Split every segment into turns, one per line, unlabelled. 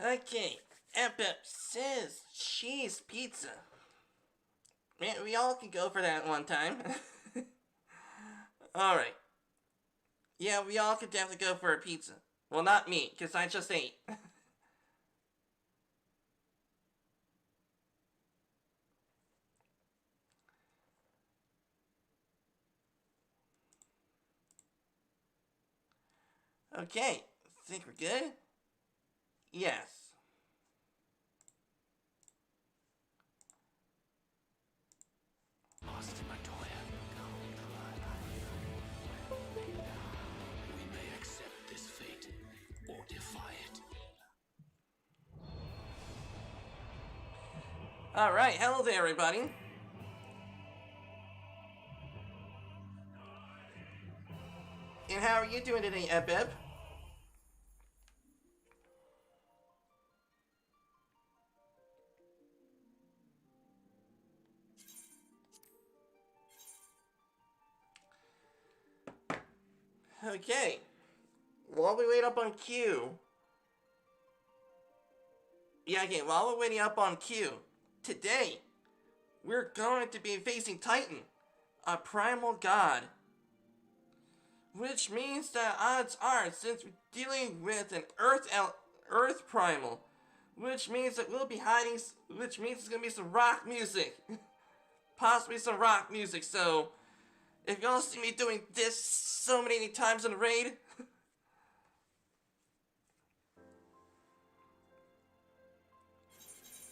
Okay, FF says cheese pizza. Man, we all can go for that one time. Alright. Yeah, we all could definitely go for a pizza. Well, not me, because I just ate. Okay, think we're good? Yes.
Lost Matoya. We may accept this fate or defy it.
Alright, hello there everybody. And how are you doing today, FF? Okay. While we wait up on Q. Yeah, okay, while we're waiting up on Q, today, we're going to be facing Titan, a primal god. Which means that odds are, since we're dealing with an Earth primal, which means that we'll be hiding, which means it's gonna be some rock music. Possibly some rock music, so if y'all see me doing this so many times in a raid,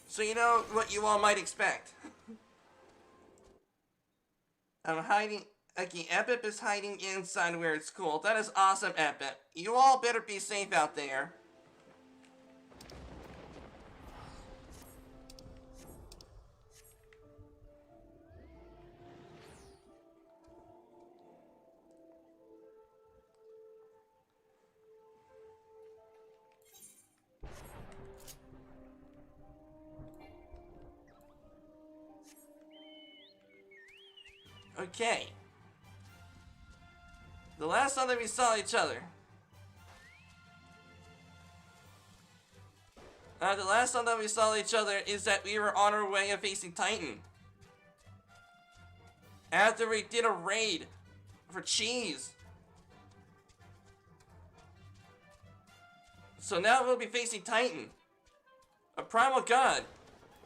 so you know what you all might expect. I'm hiding. Okay, Epip is hiding inside where it's cool. That is awesome, Epip. You all better be safe out there. Okay. The last time that we saw each other. The last time that we saw each other is that we were on our way of facing Titan. After we did a raid for cheese. So now we'll be facing Titan. A primal god.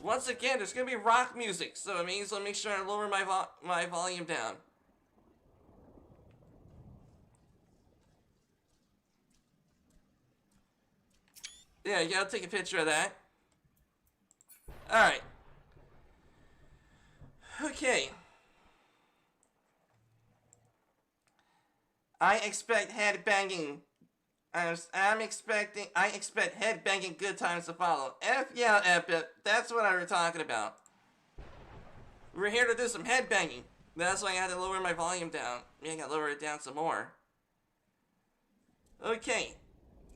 Once again, there's gonna be rock music, so it means I'll make sure I lower my volume down. Yeah, you gotta take a picture of that. Alright. Okay. I expect headbanging. I expect headbanging good times to follow. Yeah, Epic. That's what I was talking about. We're here to do some headbanging. That's why I had to lower my volume down. Maybe I gotta lower it down some more. Okay.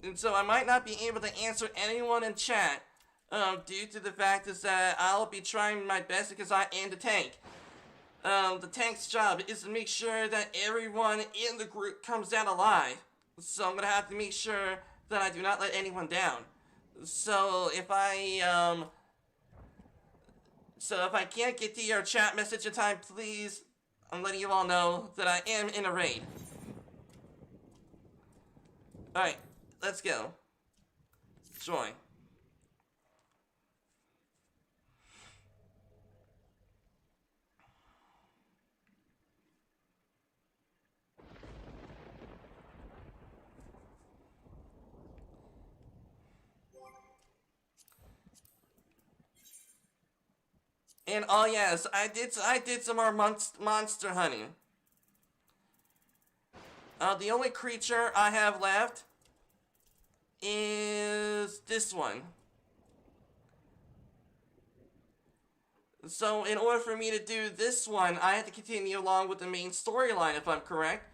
And so I might not be able to answer anyone in chat due to the fact is that I'll be trying my best because I am the tank. The tank's job is to make sure that everyone in the group comes out alive. So I'm gonna have to make sure that I do not let anyone down. So if I can't get to your chat message in time, please, I'm letting you all know that I am in a raid. Alright. Let's go. Join. And oh yes, I did some more monster hunting. The only creature I have left is this one. So in order for me to do this one, I have to continue along with the main storyline, if I'm correct.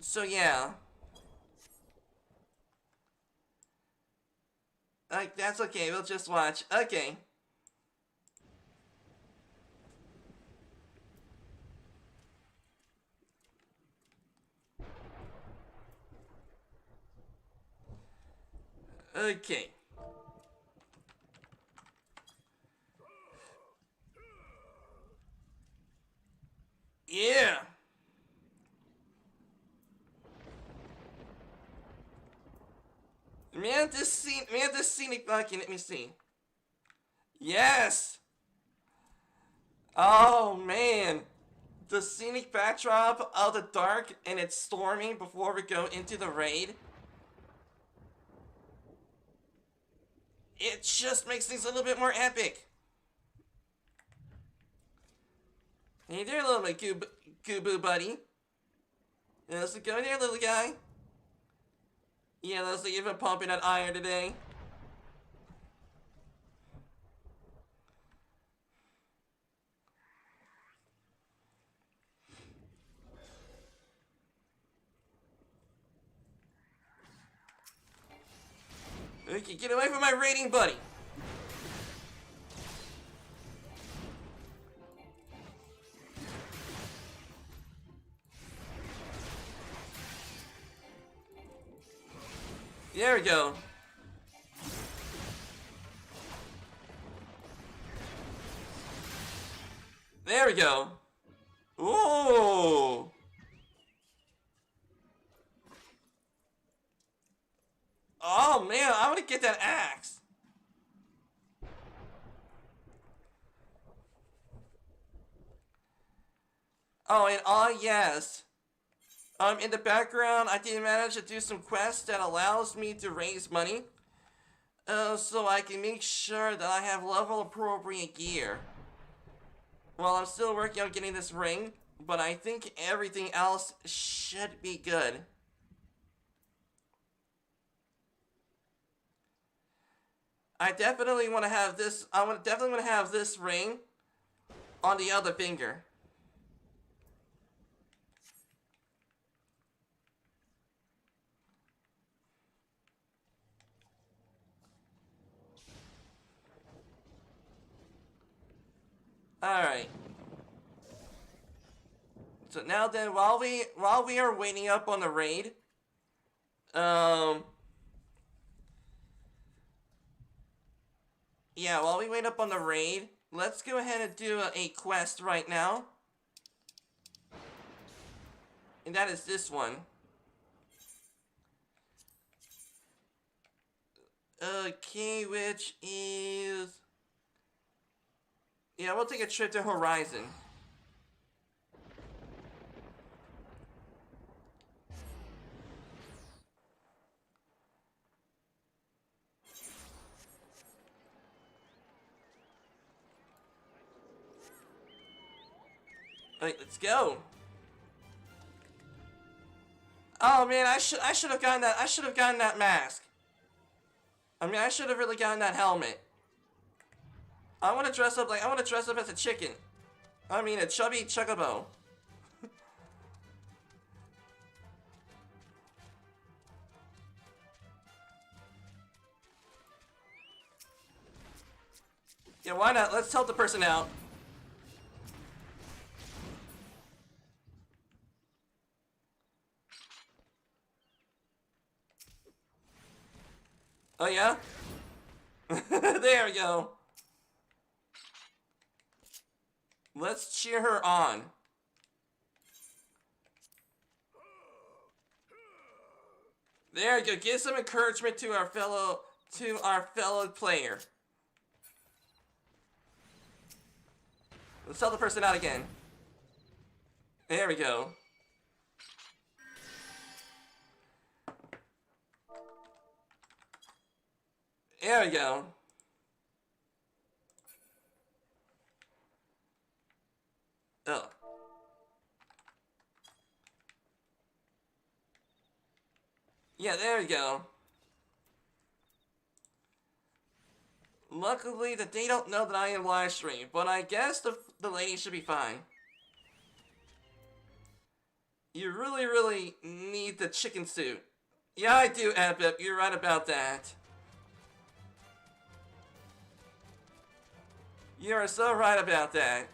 So yeah. That's okay, we'll just watch. Okay. Okay. Yeah. Man, this scenic fucking, let me see. Yes! Oh, man. The scenic backdrop of the dark and it's storming before we go into the raid. It just makes things a little bit more epic. Hey there, little Goo-Boo buddy. How's it going there, little guy? Yeah, Leslie, you've been pumping that iron today. Okay, get away from my raiding buddy. There we go. There we go. Ooh. Oh man, I want to get that axe. Oh, and yes. In the background, I did manage to do some quests that allows me to raise money. So I can make sure that I have level appropriate gear. Well, I'm still working on getting this ring, but I think everything else should be good. I definitely want to have this. Definitely want to have this ring on the other finger. All right. So now then, while we are waiting up on the raid, yeah, while we wait up on the raid, let's go ahead and do a quest right now. And that is this one. Okay, which is... Yeah, we'll take a trip to Horizon. Alright, let's go. Oh man, I should have gotten that. I should have gotten that mask. I mean, I should have really gotten that helmet. I want to dress up as a chicken. I mean, a chubby chocobo. Yeah, why not? Let's help the person out. Oh yeah? There we go. Let's cheer her on. There we go. Give some encouragement to our fellow player. Let's help the person out again. There we go. There we go. Oh. Yeah, there we go. Luckily, that they don't know that I am live streaming, but I guess the lady should be fine. You really, really need the chicken suit. Yeah, I do, Abip. You're right about that. You are so right about that.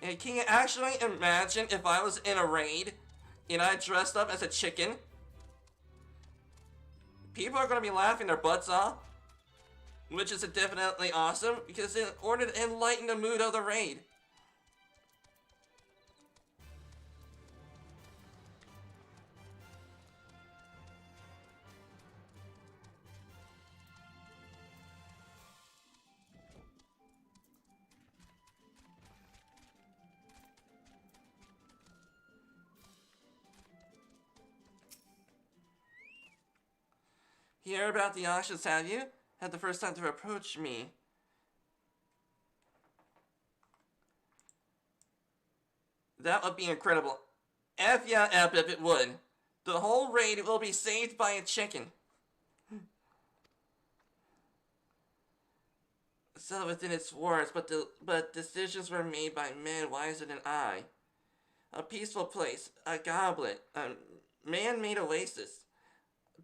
And can you actually imagine if I was in a raid and I dressed up as a chicken? people are going to be laughing their butts off, which is definitely awesome, because in order to enlighten the mood of the raid. Hear about the auctions, have you? Had the first time to approach me. That would be incredible. F yeah, F if it would. The whole raid will be saved by a chicken. So within its words, but decisions were made by men wiser than I. A peaceful place, a goblet, a man-made oasis,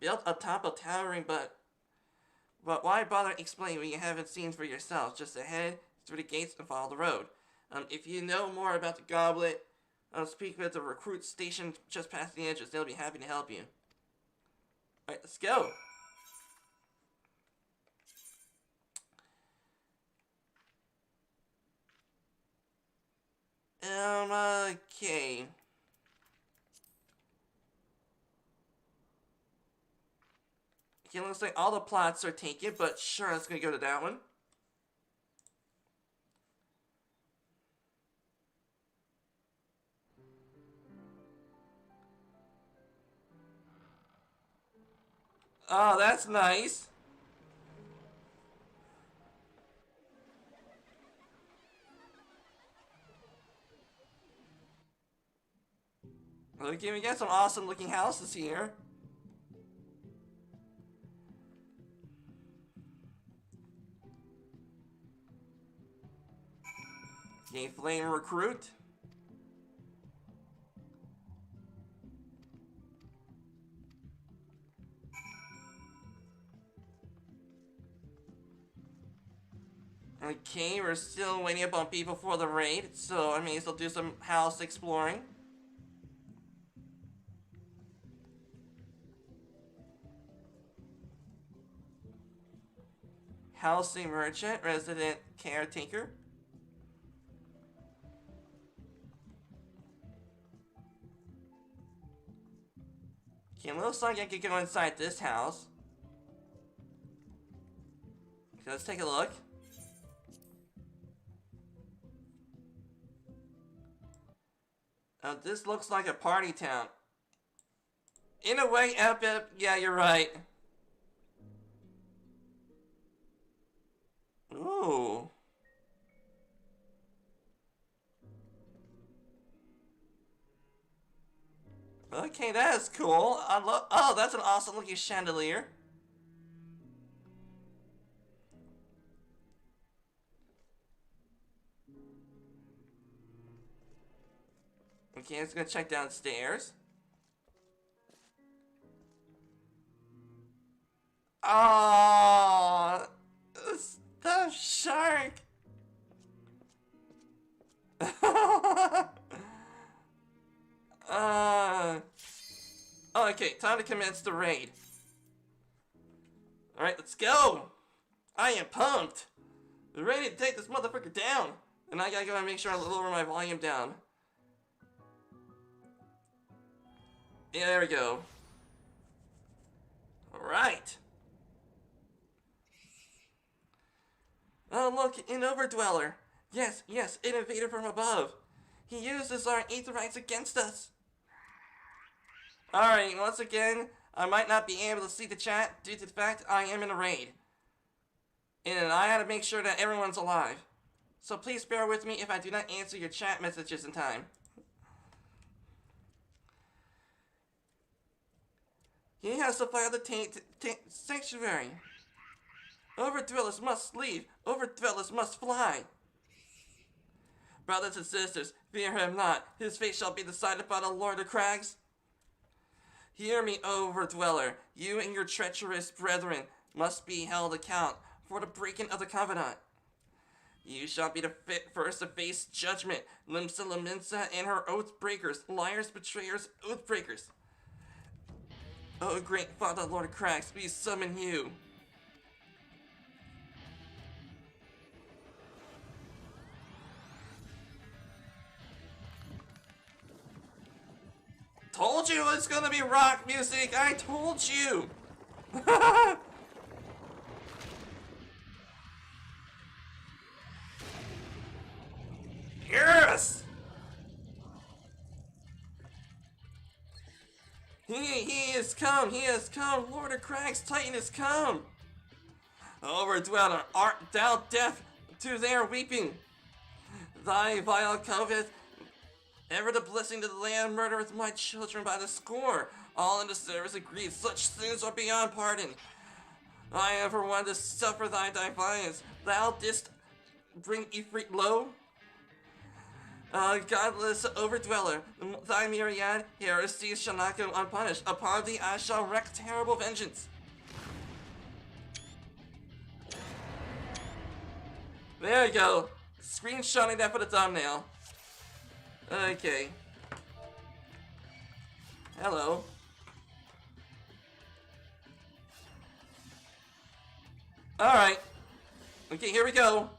built atop a towering but why bother explaining what you haven't seen for yourself? Just ahead, through the gates, and follow the road. If you know more about the goblet, speak with the recruit station just past the entrance. They'll be happy to help you. Alright, let's go. Okay. Okay, looks like all the plots are taken, but sure, let's go to that one. Oh, that's nice. Okay, we got some awesome looking houses here. Okay, flame recruit. Okay, we're still waiting up on people for the raid, so I may as well do some house exploring. Housing merchant, resident caretaker. Okay, looks like I could go inside this house. Okay, let's take a look. This looks like a party town. In a way, yeah, you're right. Ooh. Okay, that is cool. Oh, that's an awesome looking chandelier. Okay, let's go check downstairs. Oh, the shark. Okay, time to commence the raid. Alright, let's go! I am pumped! We're ready to take this motherfucker down! And I gotta go and make sure I lower my volume down. Yeah, there we go. Alright. Oh, look, an Overdweller. Yes, yes, an invader from above. He uses our aetherites against us. Alright, once again, I might not be able to see the chat due to the fact I am in a raid. And I gotta make sure that everyone's alive. So please bear with me if I do not answer your chat messages in time. He has to fire the sanctuary. Overdwellers must leave. Overdwellers must fly. Brothers and sisters, fear him not. His fate shall be decided by the Lord of Crags. Hear me, Overdweller. You and your treacherous brethren must be held account for the breaking of the covenant. You shall be the first to face judgment. Limsa Laminsa and her oath breakers, liars, betrayers, oath breakers. Oh, great Father, Lord of Cracks, we summon you. Told you it's gonna be rock music, I told you! Yes! He has come, Lord of Cracks, Titan has come! Overdweller, art thou deaf to their weeping? Thy vile covet, ever the blessing to the land, murdereth my children by the score, all in the service of greed, such sins are beyond pardon. I am for one to suffer thy defiance, thou didst bring Ifrit low? Godless overdweller, thy myriad heresies shall not go unpunished. Upon thee I shall wreak terrible vengeance. There you go. Screenshotting that for the thumbnail. Okay. Hello. Alright. Okay, here we go.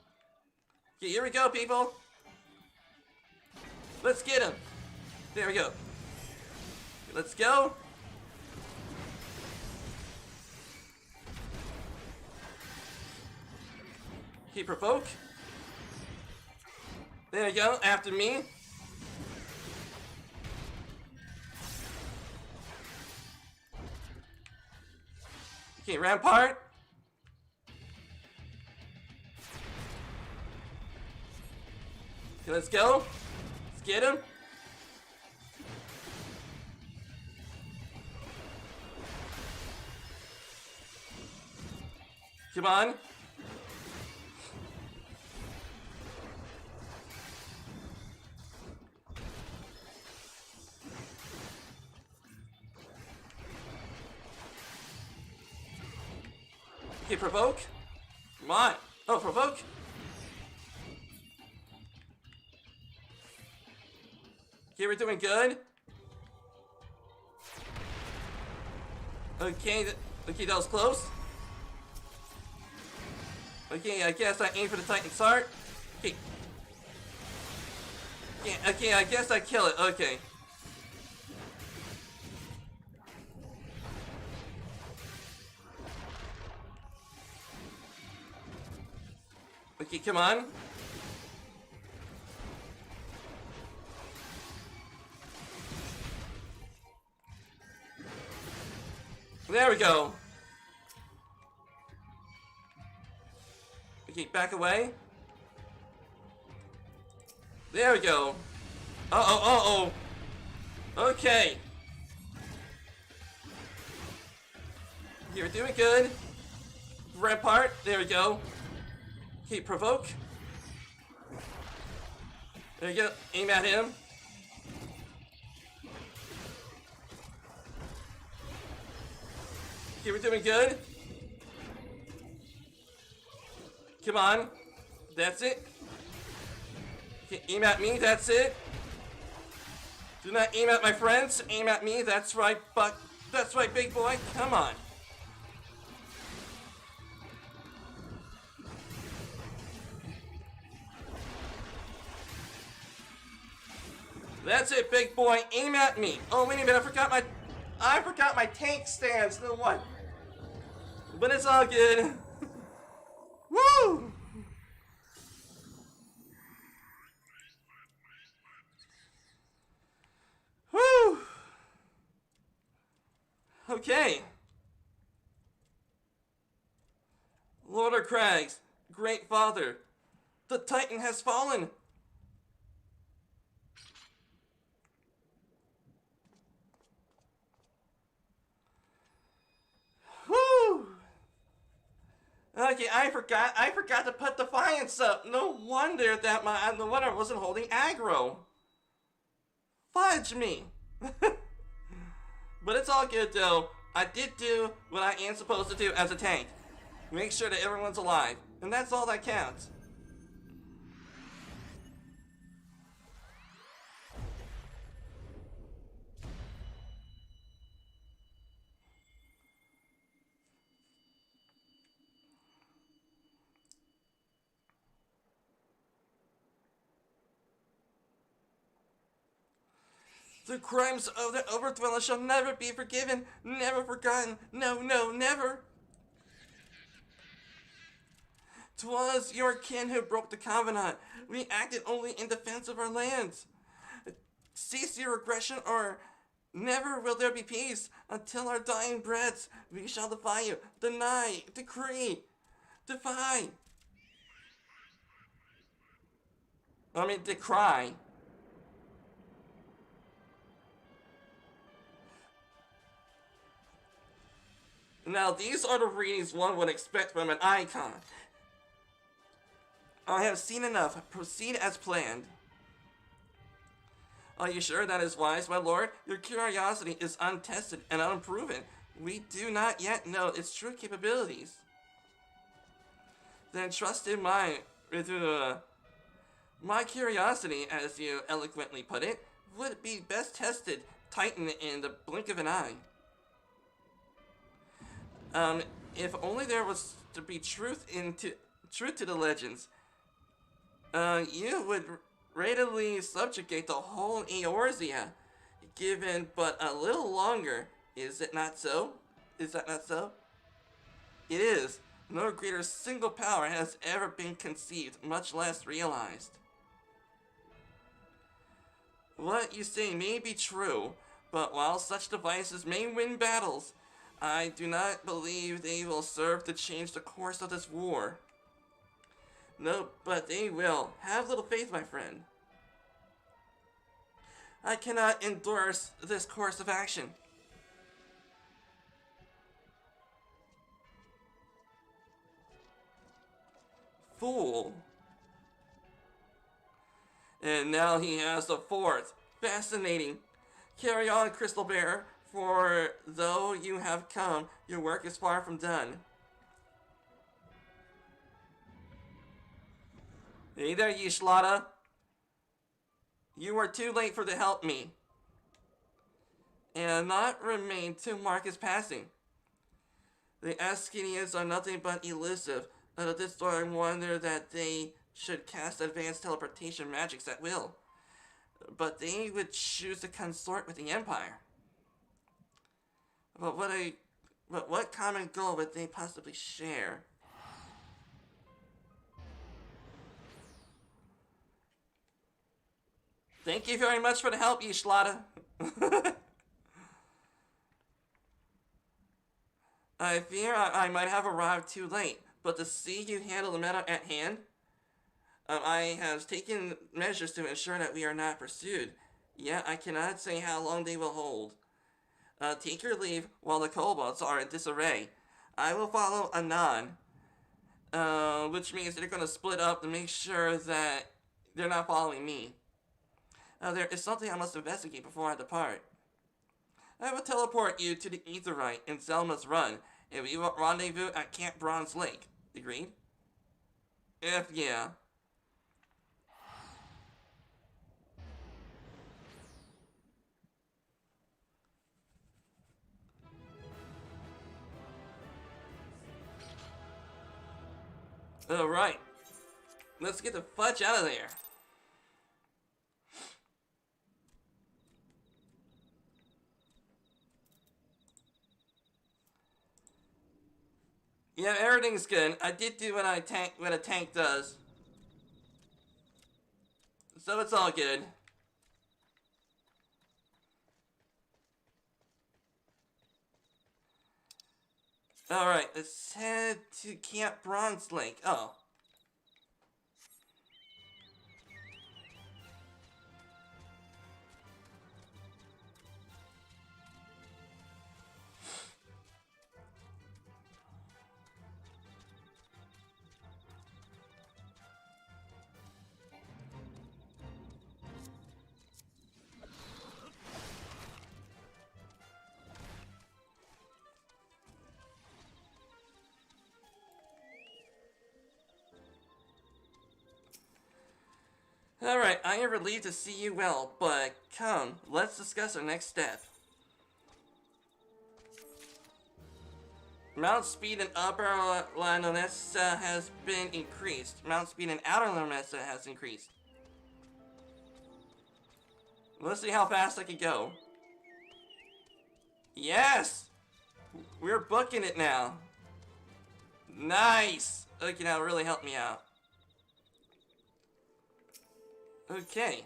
Okay, here we go, people. Let's get him. There we go. Let's go. Okay, provoke. There you go, after me. Okay, Rampart. Okay, let's go. Let's get him. Come on. Okay, provoke. Come on. Oh, provoke. Okay, we're doing good. Okay, okay, that was close. Okay, I guess I aim for the Titan's heart. Okay. Okay, I guess I kill it. Okay. Okay, come on. There we go. Okay, back away. There we go. Uh-oh, uh-oh. Okay. You're doing good. Rampart, there we go. Okay, provoke. There you go, aim at him. Okay, we're doing good. Come on. That's it. Okay, aim at me, that's it. Do not aim at my friends, aim at me, that's right, but that's right, big boy, come on. That's it, big boy, aim at me. Oh, wait a minute, I forgot my tank stance, no what? But it's all good. Woo! Woo! Okay. Lord of Crags, great father, the Titan has fallen. Woo! Okay, I forgot to put Defiance up. No wonder that no wonder I wasn't holding aggro. Fudge me. But it's all good though. I did do what I am supposed to do as a tank. Make sure that everyone's alive. And that's all that counts. The crimes of the Overdweller shall never be forgiven, never forgotten. No, no, never. 'Twas your kin who broke the covenant. We acted only in defense of our lands. Cease your aggression, or never will there be peace. Until our dying breaths, we shall defy you, deny, decree, defy. Decry. Now, these are the readings one would expect from an icon. I have seen enough. Proceed as planned. Are you sure that is wise, my lord? Your curiosity is untested and unproven. We do not yet know its true capabilities. Then trust in my curiosity, as you eloquently put it, would be best tested, tightened in the blink of an eye. If only there was to be truth to the legends, you would readily subjugate the whole Eorzea, given but a little longer. Is it not so? Is that not so? It is. No greater single power has ever been conceived, much less realized. What you say may be true, but while such devices may win battles, I do not believe they will serve to change the course of this war. No, but they will. Have little faith, my friend. I cannot endorse this course of action. Fool. And now he has the fourth. Fascinating. Carry on, Crystal Bearer, for though you have come, your work is far from done. Hey there, Yishlata. You are too late for to help me. And not remain till Mark is passing. The Askinians are nothing but elusive. At this store, I wonder that they should cast advanced teleportation magics at will. But they would choose to consort with the Empire. But what common goal would they possibly share? Thank you very much for the help, Yishlata. I fear I might have arrived too late, but to see you handle the matter at hand, I have taken measures to ensure that we are not pursued. Yet I cannot say how long they will hold. Take your leave while the kobolds are in disarray. I will follow anon, which means they're going to split up to make sure that they're not following me. There is something I must investigate before I depart. I will teleport you to the Aetheryte in Zelma's Run, and we will rendezvous at Camp Bronze Lake. Agreed? Yeah. Alright. Let's get the fudge out of there. Yeah, everything's good. I did do what a tank does. So it's all good. Alright, let's head to Camp Bronze Lake. Oh. Alright, I am relieved to see you well, but come, let's discuss our next step. Mount speed in Upper Lanonessa has been increased. Mount speed in Outer Lanonessa has increased. Let's see how fast I can go. Yes! We're booking it now. Nice! Okay, now really help me out. Okay.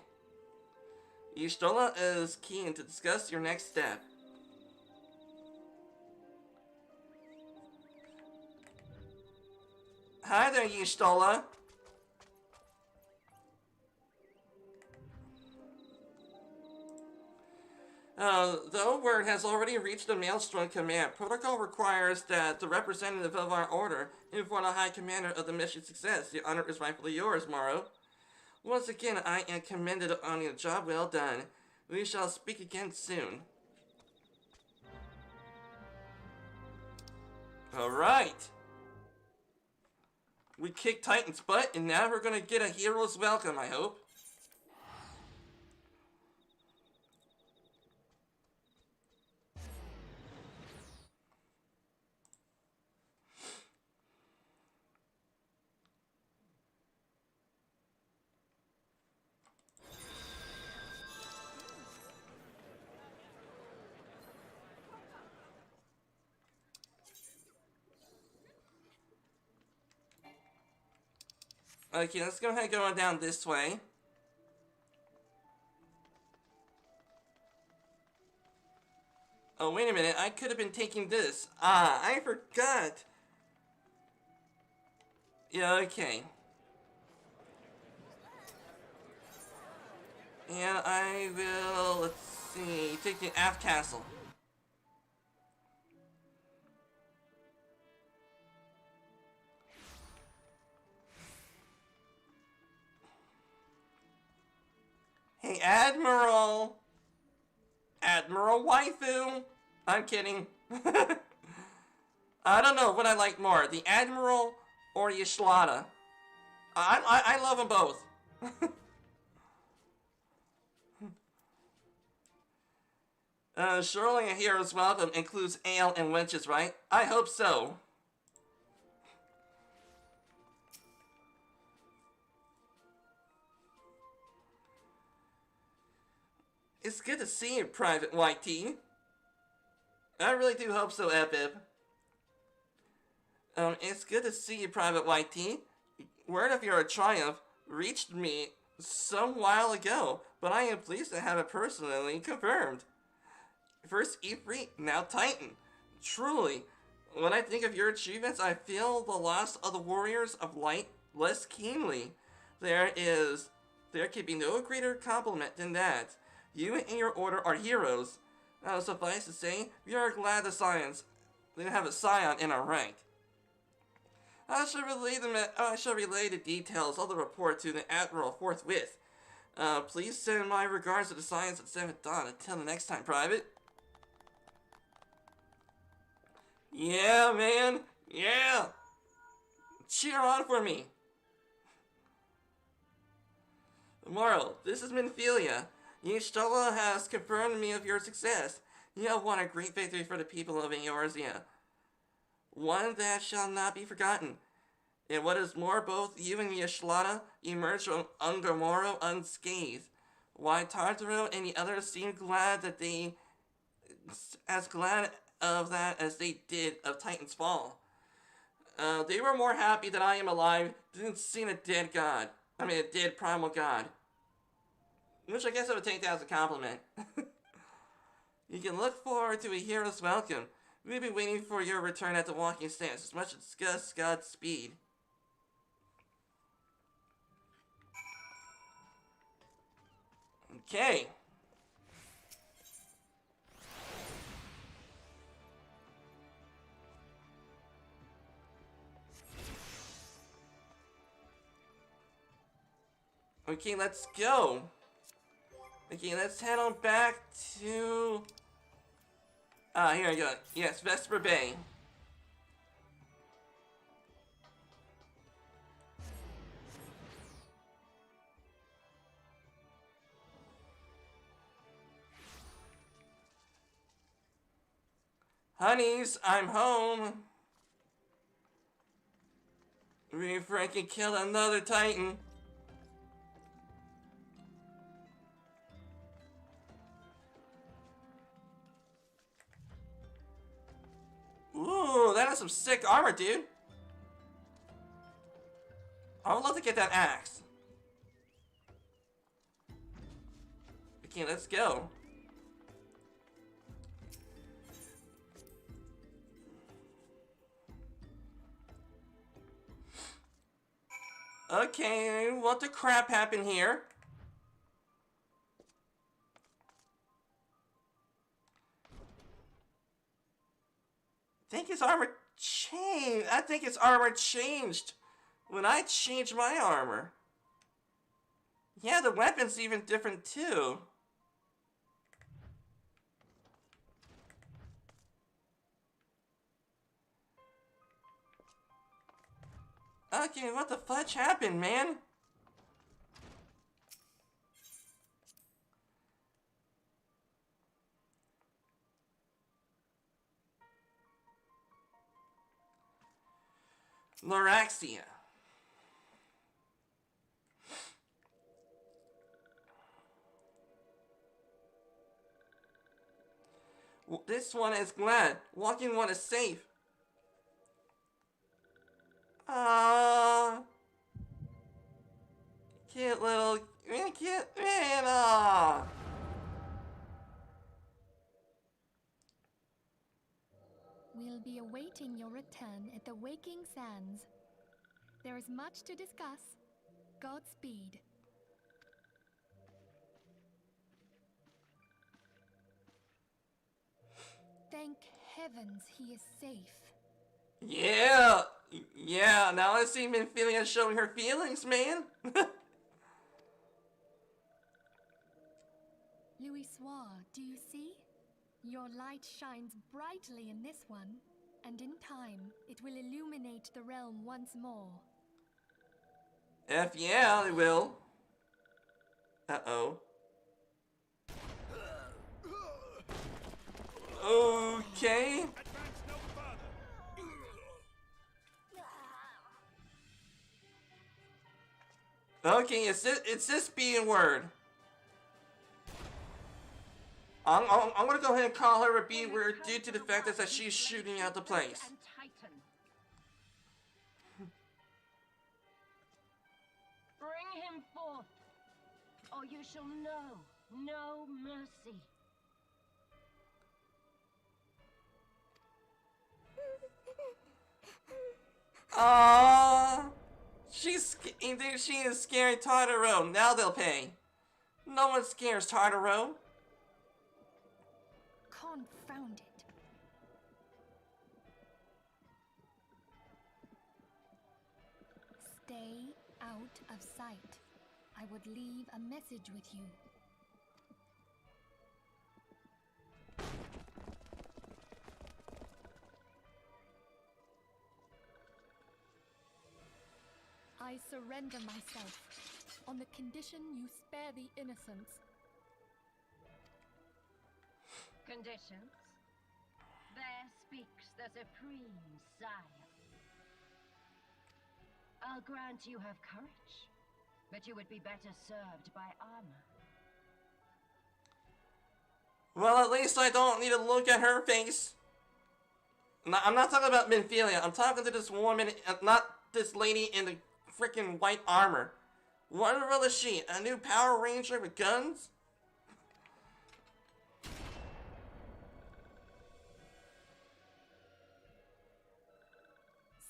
Yustola is keen to discuss your next step. Hi there, Yustola. Though word has already reached the Maelstrom Command, protocol requires that the representative of our order inform the High Commander of the mission's success. The honor is rightfully yours, Morrow. Once again, I am commended on your job well done. We shall speak again soon. Alright. We kicked Titan's butt, and now we're gonna get a hero's welcome, I hope. Okay, let's go ahead and go on down this way. Oh, wait a minute, I could have been taking this. Ah, I forgot. Yeah, okay. And I will, let's see, take the aft castle. Hey, Admiral! Admiral Waifu! I'm kidding. I don't know what I like more, the Admiral or Yashlada. I love them both. Surely a hero's welcome includes ale and wenches, right? I hope so. It's good to see you, Private YT. I really do hope so, FF. It's good to see you, Private YT. Word of your triumph reached me some while ago, but I am pleased to have it personally confirmed. First Ifrit, now Titan. Truly, when I think of your achievements, I feel the loss of the Warriors of Light less keenly. There can be no greater compliment than that. You and your order are heroes. Suffice to say, we are glad they have a scion in our rank. I shall relay the details of the report to the Admiral forthwith. Please send my regards to the science at 7th Dawn. Until the next time, Private. Yeah, man. Yeah. Cheer on for me. Morrow, this is Minfilia. Y'shtola has confirmed me of your success. You have won a great victory for the people of Eorzea. One that shall not be forgotten. And what is more, both you and Y'shtola emerged from Ungamoro unscathed. Why Tartaro and the others seemed as glad of that as they did of Titan's fall. They were more happy that I am alive than seeing a dead primal god. Which I guess I would take that as a compliment. You can look forward to a hero's welcome. We'll be waiting for your return at the walking stance. As much as discuss Godspeed. Okay. Okay, let's go. Okay, let's head on back to... here we go. Yes, Vesper Bay. Honeys, I'm home. We freaking killed another Titan. has some sick armor, dude. I would love to get that axe. Okay, let's go. Okay, what the crap happened here? I think his armor changed. I think his armor changed when I changed my armor. Yeah, the weapon's even different too. Okay, what the fudge happened, man? Loraxia. This one is glad. Walking one is safe. Cute little, cute man.
We'll be awaiting your return at the Waking Sands. There is much to discuss. Godspeed. Thank heavens he is safe.
Yeah, yeah. Now I see Minfilia showing her feelings, man.
Louis Soir, do you see? Your light shines brightly in this one, and in time, it will illuminate the realm once more.
Yeah, it will. Uh-oh. Okay. Okay, it's this being word. I'm gonna go ahead and call her a B word due to the fact that she's shooting out the place.
Bring him forth, or you shall know no mercy.
Aww. She is scaring Totoro. Now they'll pay. No one scares Totoro.
Confound it. Stay out of sight. I would leave a message with you. I surrender myself on the condition you spare the innocents.
Conditions? There speaks the Supreme Sire. I'll grant you have courage, but you would be better served by armor.
Well, at least I don't need to look at her face. I'm not talking about Minfilia. I'm talking to this woman, not this lady in the freaking white armor. What the hell is she? A new Power Ranger with guns?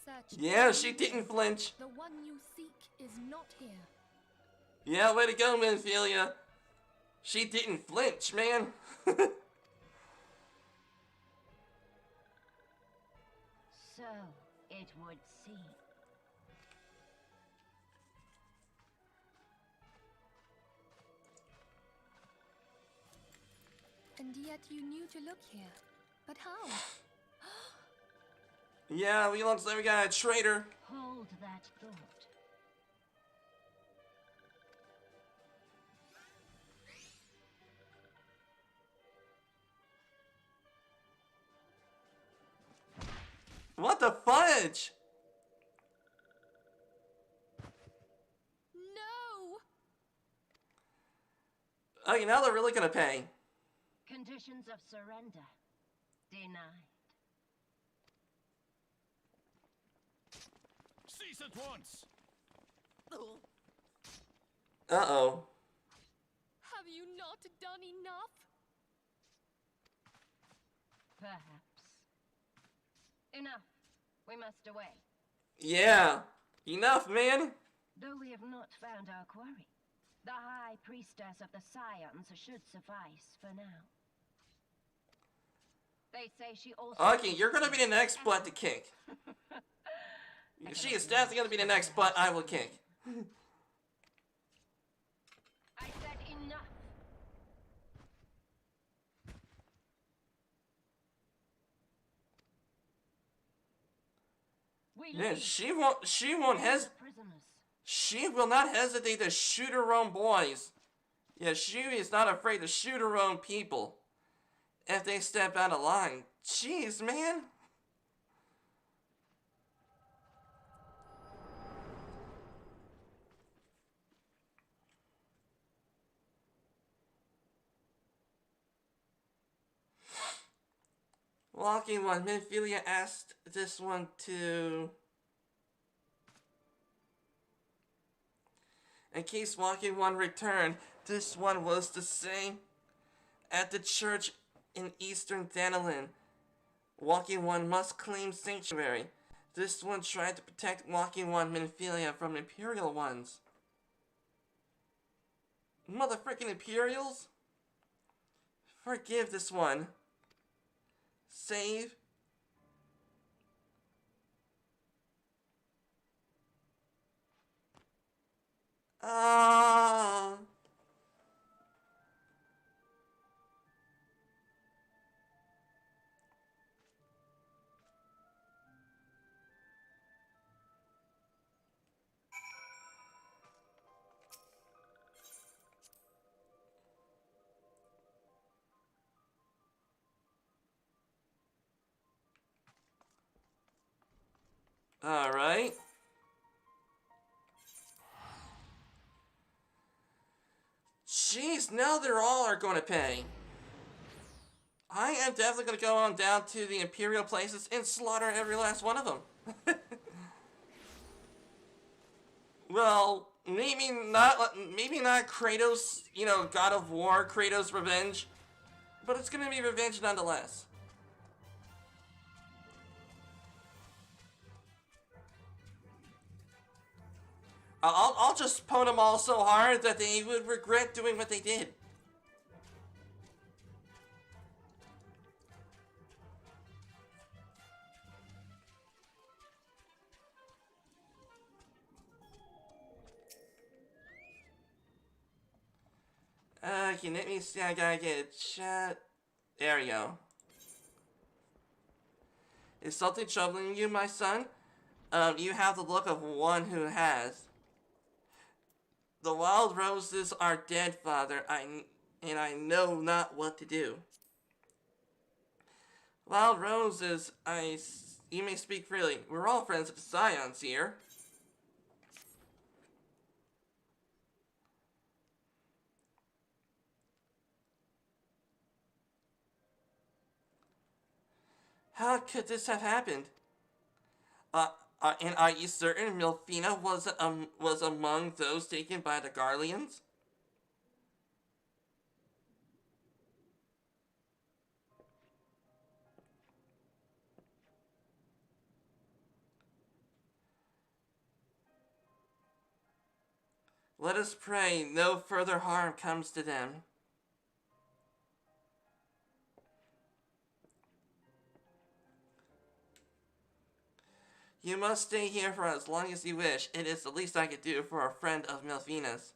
Search.
Yeah, she didn't flinch.
The one you seek is not here.
Yeah, way to go, Minfilia. She didn't flinch, man.
So it would seem.
And yet you knew to look here. But how?
Yeah, we looks like we got a traitor.
Hold that thought.
What the fudge?
No!
Okay, now they're really gonna pay.
Conditions of surrender denied.
Cease at once.
Uh-oh.
Have you not done enough?
Perhaps. Enough. We must away.
Yeah. Enough, man.
Though we have not found our quarry, the High Priestess of the Scions should suffice for now. They say she also...
Okay, you're gonna be the next butt to kick. She is definitely gonna be the next butt I will kick.
I said enough. We
Yeah,
leave.
she won't
Prisoners.
she will not hesitate to shoot her own boys. Yeah, she is not afraid to shoot her own people if they step out of line. Jeez, man. Walking one, Minfilia asked this one to... In case Walking One returned, this one was to say, at the church in eastern Danelin, Walking One must claim sanctuary. This one tried to protect Walking One Minfilia from Imperial ones. Motherfrickin' Imperials? Forgive this one. Save. Ah. Alright. Jeez, now they're all are going to pay. I am definitely going to go on down to the Imperial places and slaughter every last one of them. Well, maybe not Kratos, you know, God of War, Kratos Revenge. But it's going to be revenge nonetheless. I'll just pwn them all so hard that they would regret doing what they did. Okay, let me see, I gotta get a chat. There we go. Is something troubling you, my son? You have the look of one who has. The wild roses are dead, father, and I know not what to do. Wild roses, you may speak freely. We're all friends of the Scions here. How could this have happened? And are you certain Milfina was among those taken by the Garleans? Let us pray no further harm comes to them. You must stay here for as long as you wish. It is the least I could do for a friend of Milfina's.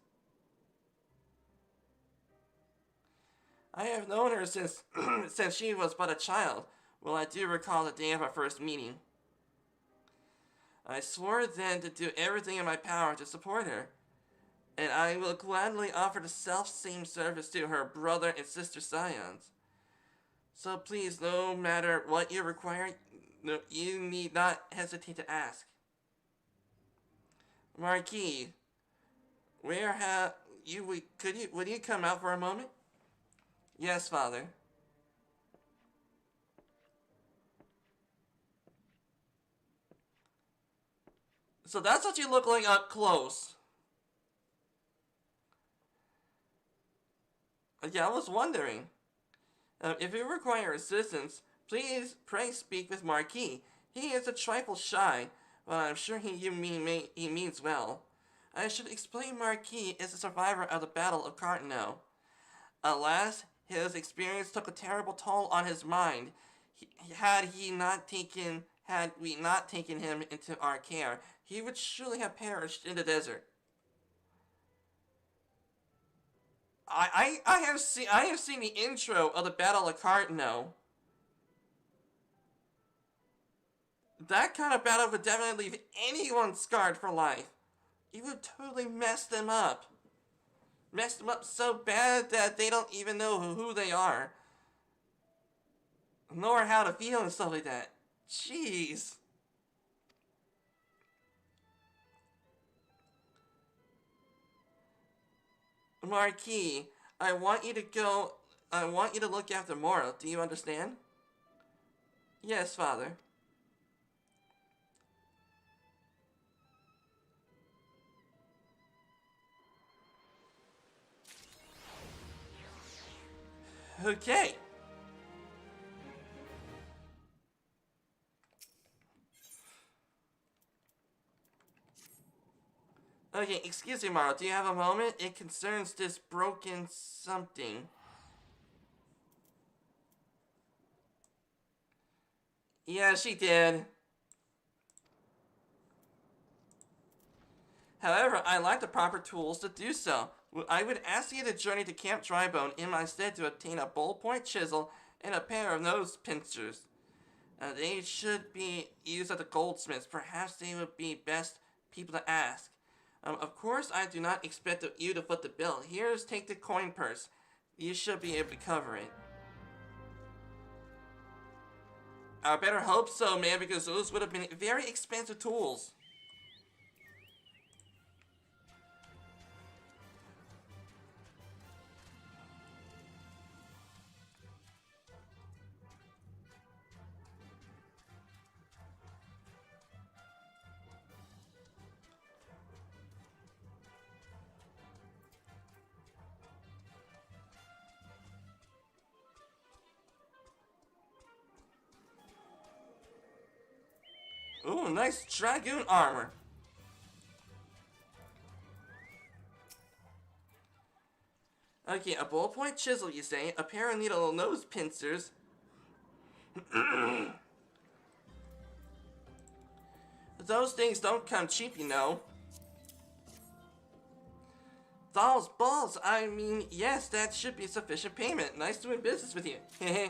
I have known her since since she was but a child. Well, I do recall the day of our first meeting. I swore then to do everything in my power to support her, and I will gladly offer the self-same service to her brother and sister Scions. So please, no matter what you require, no, you need not hesitate to ask. Marquis, where have you? Would you come out for a moment? Yes, father. So that's what you look like up close. Yeah, I was wondering. If you require assistance, pray speak with Marquis. He is a trifle shy, but I'm sure he means well. I should explain Marquis is a survivor of the Battle of Cartano. Alas, his experience took a terrible toll on his mind. Had we not taken him into our care, he would surely have perished in the desert. I have seen the intro of the Battle of Cartano. That kind of battle would definitely leave anyone scarred for life. It would totally mess them up. Mess them up so bad that they don't even know who they are. Nor how to feel and stuff like that. Jeez. Marquis, I want you to look after Moro. Do you understand? Yes, Father. Okay. Okay, excuse me, Maro. Do you have a moment? It concerns this broken something. Yeah, she did. However, I lack the proper tools to do so. I would ask you to journey to Camp Drybone in my stead to obtain a ballpoint chisel and a pair of nose pincers. They should be used at the goldsmiths. Perhaps they would be best people to ask. Of course, I do not expect you to foot the bill. Take the coin purse. You should be able to cover it. I better hope so, man, because those would have been very expensive tools. Ooh, nice dragoon armor. Okay, a ballpoint chisel, you say? A pair of needle nose pincers. Those things don't come cheap, you know. Dolls, balls, I mean, yes, that should be sufficient payment. Nice doing business with you. Hehe.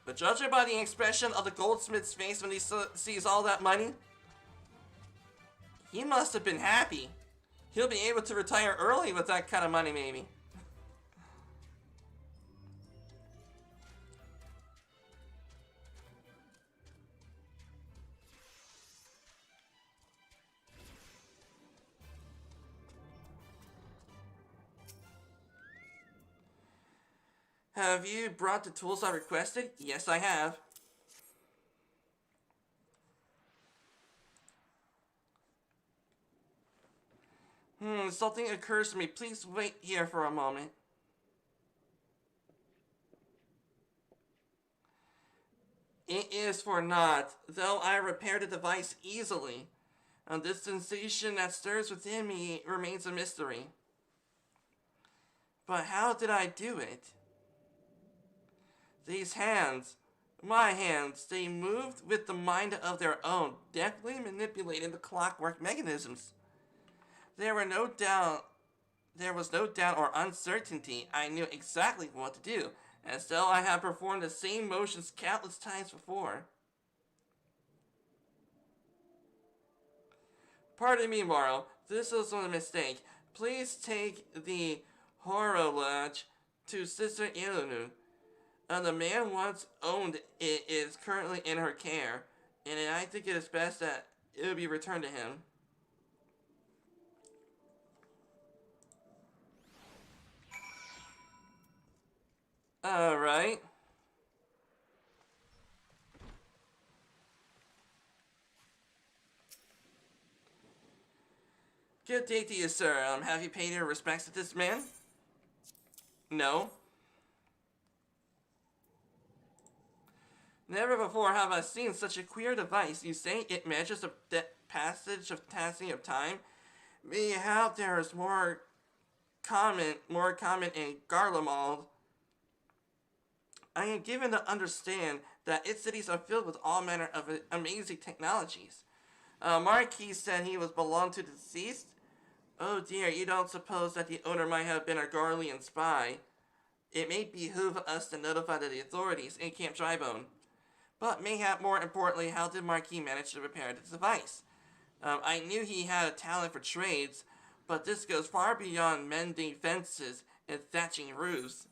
But judging by the expression of the goldsmith's face when he sees all that money, he must have been happy. He'll be able to retire early with that kind of money, maybe. Have you brought the tools I requested? Yes, I have. Something occurs to me. Please wait here for a moment. It is for naught, though I repaired the device easily. This sensation that stirs within me remains a mystery. But how did I do it? These hands, my hands, they moved with the mind of their own, deftly manipulating the clockwork mechanisms. There was no doubt or uncertainty. I knew exactly what to do, as though I had performed the same motions countless times before. Pardon me, Morrow. This was a mistake. Please take the horologe to Sister Ilunu. The man once owned it is currently in her care, and I think it is best that it will be returned to him. Alright. Good day to you, sir. Have you paid your respects to this man? No. Never before have I seen such a queer device. You say it measures the passage of time? Mayhap there is more common in Garlemald. I am given to understand that its cities are filled with all manner of amazing technologies. Marquis said he was belonged to the deceased. Oh dear, you don't suppose that the owner might have been a Garlean spy? It may behoove us to notify the authorities in Camp Drybone. But mayhap more importantly, how did Marquis manage to repair this device? I knew he had a talent for trades, but this goes far beyond mending fences and thatching roofs.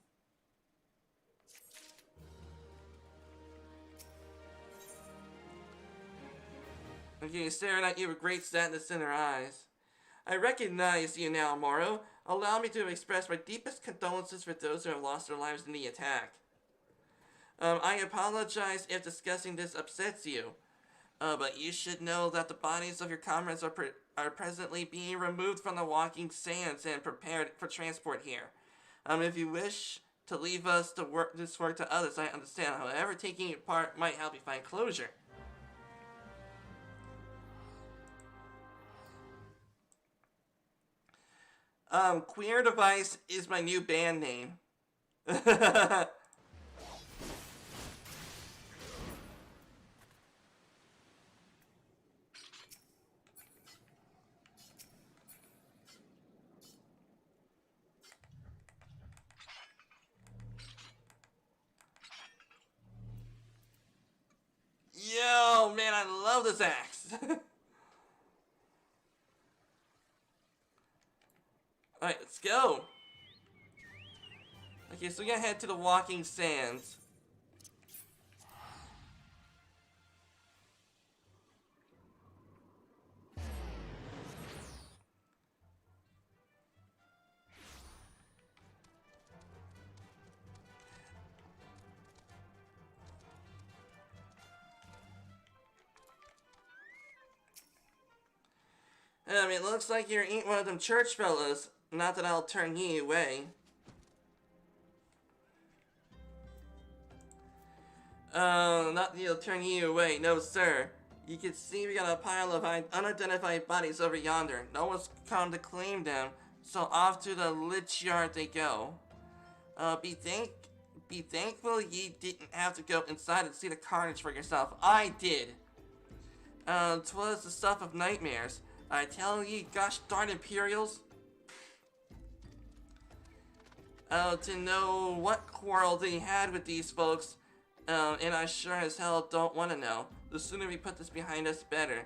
Okay, staring at you with great sadness in her eyes. I recognize you now, Morrow. Allow me to express my deepest condolences for those who have lost their lives in the attack. I apologize if discussing this upsets you, but you should know that the bodies of your comrades are presently being removed from the walking sands and prepared for transport here. If you wish to leave us to this work to others, I understand. However, taking it part might help you find closure. Queer Device is my new band name. Yo, man, I love this axe. Alright, let's go. Okay, so we're gonna head to the walking sands. It looks like you ain't one of them church fellas. Not that I'll turn you away. Not that I'll turn you away. No, sir. You can see we got a pile of unidentified bodies over yonder. No one's come to claim them, so off to the lich yard they go. Be thankful ye didn't have to go inside and see the carnage for yourself. I did. 'Twas the stuff of nightmares. I tell ye, gosh darn Imperials. To know what quarrel they had with these folks, and I sure as hell don't want to know. The sooner we put this behind us, better.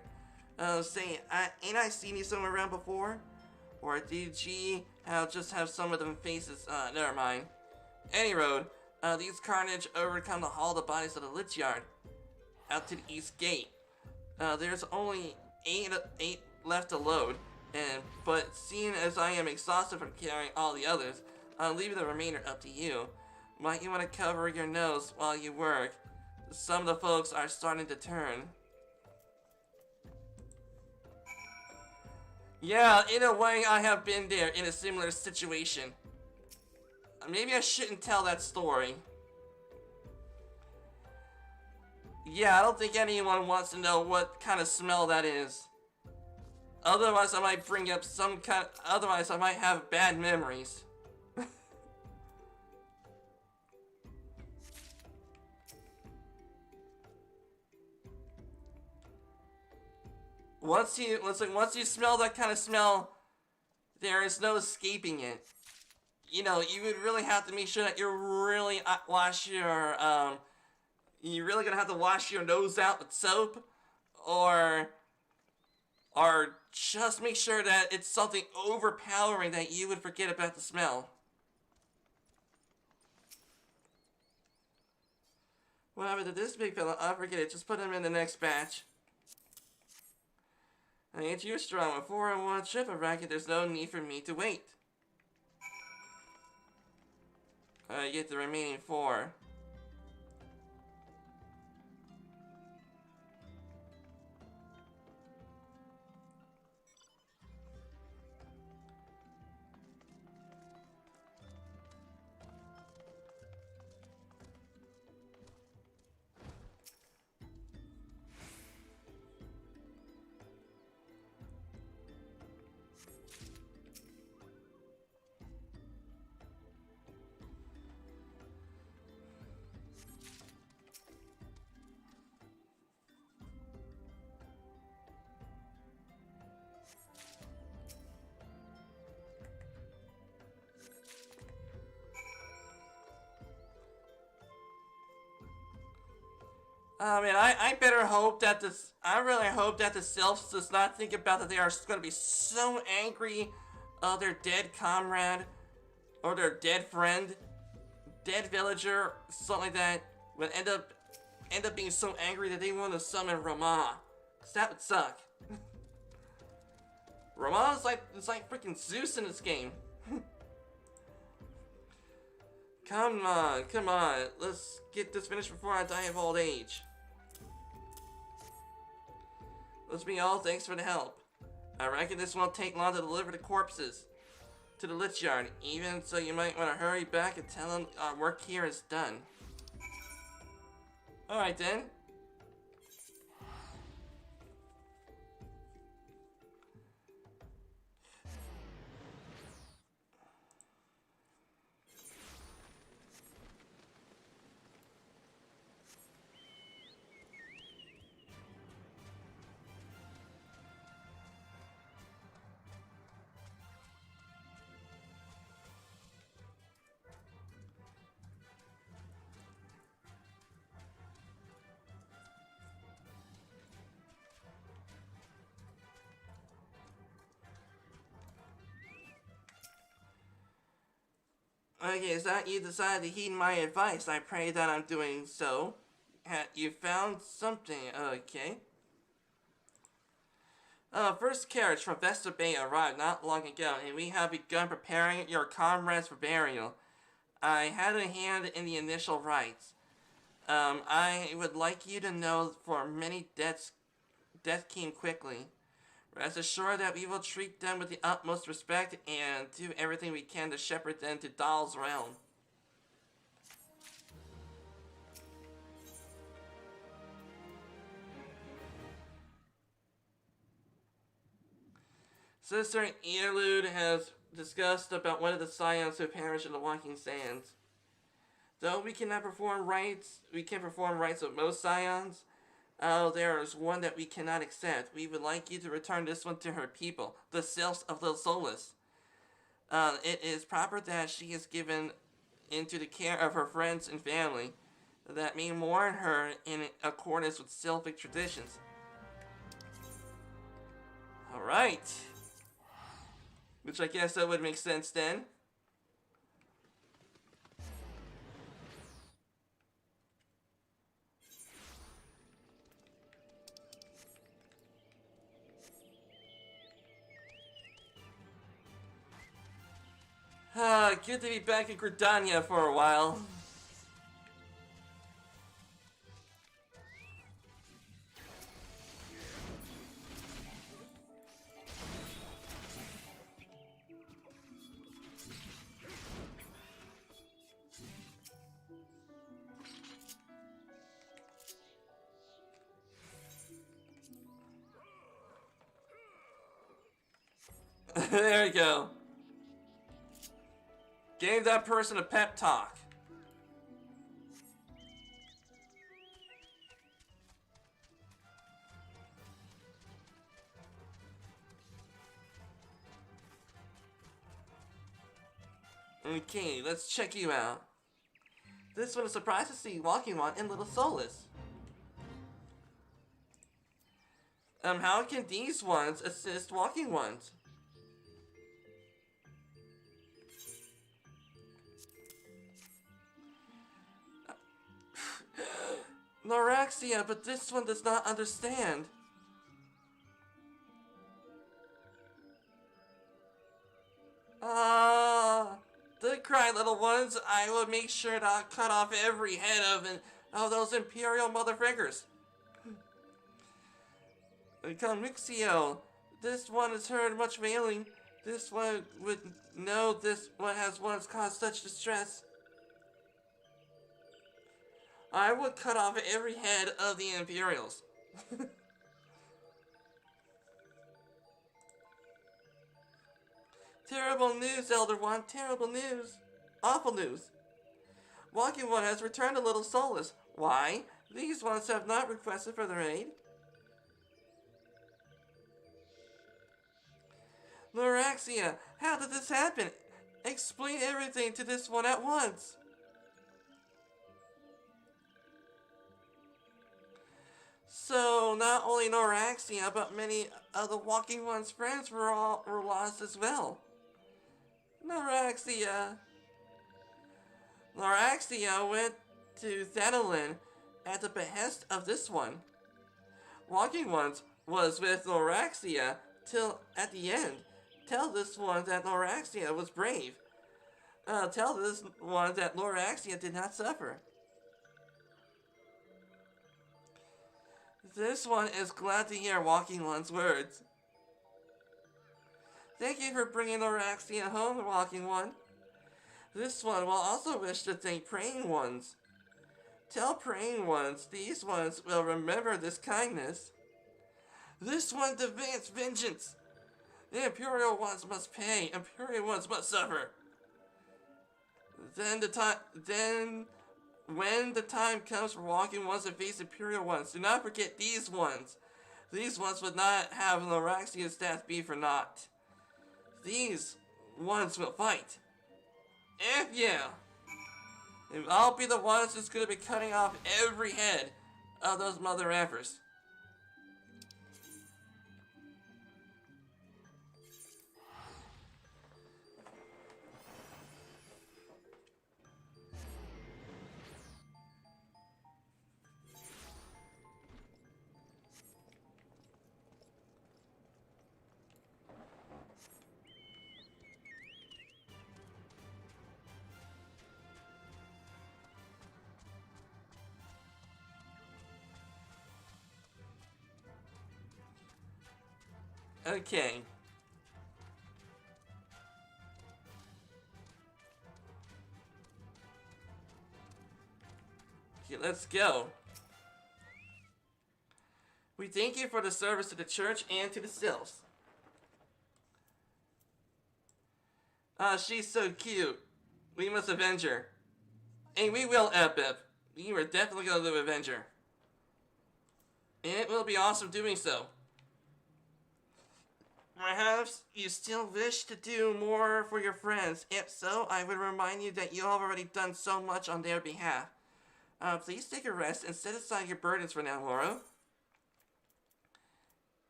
Say, ain't I seen you somewhere around before? Or did ye just have some of them faces? Never mind. Any road, these carnage overcome to haul the bodies of the lich yard out to the east gate. There's only eight left to load, but seeing as I am exhausted from carrying all the others, I'll leave the remainder up to you. Might you want to cover your nose while you work? Some of the folks are starting to turn. Yeah, in a way I have been there in a similar situation. Maybe I shouldn't tell that story. Yeah, I don't think anyone wants to know what kind of smell that is. Otherwise I might bring up otherwise I might have bad memories. Once you smell that kind of smell, there is no escaping it. You know, you would really have to make sure that you're really you're really gonna have to wash your nose out with soap, or just make sure that it's something overpowering that you would forget about the smell. What happened to this big fella? I forget it. Just put him in the next batch. Ain't you strong? With 4 in 1 trip of racket, there's no need for me to wait. You get the remaining 4. I mean, I better hope that this. I really hope that the Sylphs does not think about that they are going to be so angry of their dead comrade or their dead friend, dead villager, something like that, would end up being so angry that they want to summon Rama. 'Cause that would suck. Rama is like freaking Zeus in this game. Come on, let's get this finished before I die of old age. Let's be all thanks for the help. I reckon this won't take long to deliver the corpses to the Lich Yard, even so you might want to hurry back and tell them our work here is done. Alright then. Okay, is that you decided to heed my advice? I pray that I'm doing so. You found something, okay. First carriage from Vesta Bay arrived not long ago, and we have begun preparing your comrades for burial. I had a hand in the initial rites. I would like you to know for many death came quickly. Rest assured that we will treat them with the utmost respect and do everything we can to shepherd them to Dahl's realm. Sister Earlude has discussed about one of the scions who perished in the walking sands. Though we cannot perform rites, we can perform rites of most scions. There is one that we cannot accept. We would like you to return this one to her people, the Sylphs of the Soulless. It is proper that she is given into the care of her friends and family, that may mourn her in accordance with Sylphic traditions. Alright. Which I guess that would make sense then. Good to be back in Gridania for a while. There we go. Gave that person a pep talk. Okay, let's check you out. This one is surprised to see Walking One and Little Soulless. How can these ones assist Walking Ones? Norexia, but this one does not understand. Don't cry, little ones. I will make sure to cut off every head of those Imperial motherfuckers. Mixio, this one has heard much wailing. This one would know this one has once caused such distress. I would cut off every head of the Imperials. Terrible news, Elder One. Terrible news. Awful news. Walking One has returned a little soulless. Why? These ones have not requested for their aid. Loraxia, how did this happen? Explain everything to this one at once. So not only Noraxia, but many of the Walking One's friends were lost as well. Noraxia went to Thadalin at the behest of this one. Walking Ones was with Noraxia till at the end. Tell this one that Noraxia was brave. Tell this one that Noraxia did not suffer. This one is glad to hear Walking One's words. Thank you for bringing Noraxia home, Walking One. This one will also wish to thank Praying Ones. Tell Praying Ones these ones will remember this kindness. This one demands vengeance. The Imperial Ones must pay. Imperial Ones must suffer. When the time comes for Walking Ones to face Imperial Ones, do not forget these ones. These ones would not have Noraxia's death be for naught. These ones will fight. And yeah, and I'll be the ones who's gonna be cutting off every head of those mother effers. Okay. Okay, let's go. We thank you for the service to the church and to the sylphs. She's so cute. We must avenge her. And we will, Epip. We are definitely going to avenge her. And it will be awesome doing so. Perhaps you still wish to do more for your friends. If so, I would remind you that you have already done so much on their behalf. Please take a rest and set aside your burdens for now, Moro.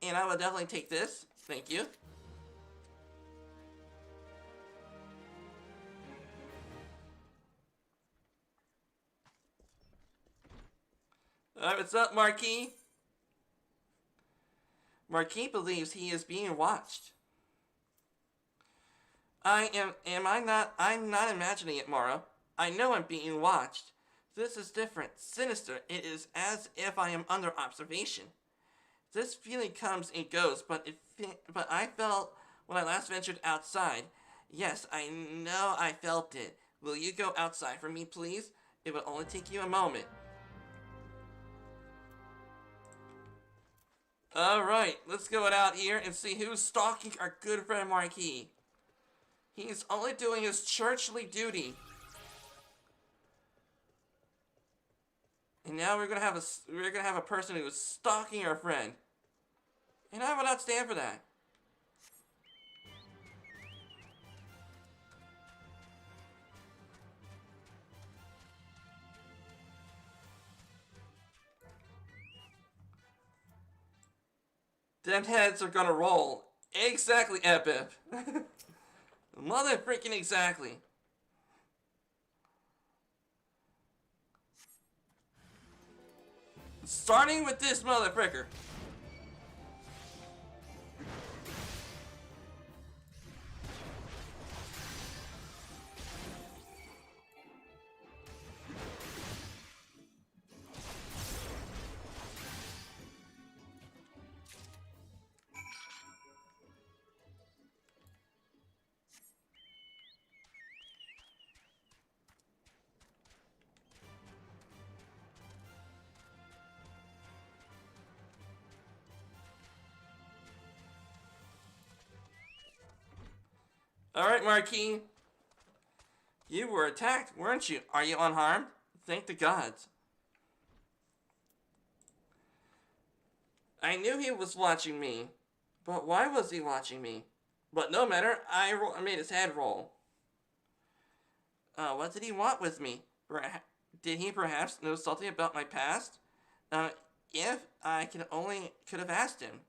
And I will definitely take this. Thank you. Alright, what's up, Marquis? Marquis believes he is being watched. I'm not imagining it, Mara. I know I'm being watched. This is different, sinister. It is as if I am under observation. This feeling comes and goes, but I felt when I last ventured outside. Yes, I know I felt it. Will you go outside for me, please? It will only take you a moment. Alright, let's go out here and see who's stalking our good friend Marquis. He's only doing his churchly duty. And now we're gonna have a person who is stalking our friend. And I will not stand for that. Them heads are gonna roll. Exactly, Epip. Mother freaking exactly. Starting with this motherfricker. Alright, Marquis. You were attacked, weren't you? Are you unharmed? Thank the gods. I knew he was watching me. But why was he watching me? But no matter, I made his head roll. What did he want with me? Did he perhaps know something about my past? If I could have asked him.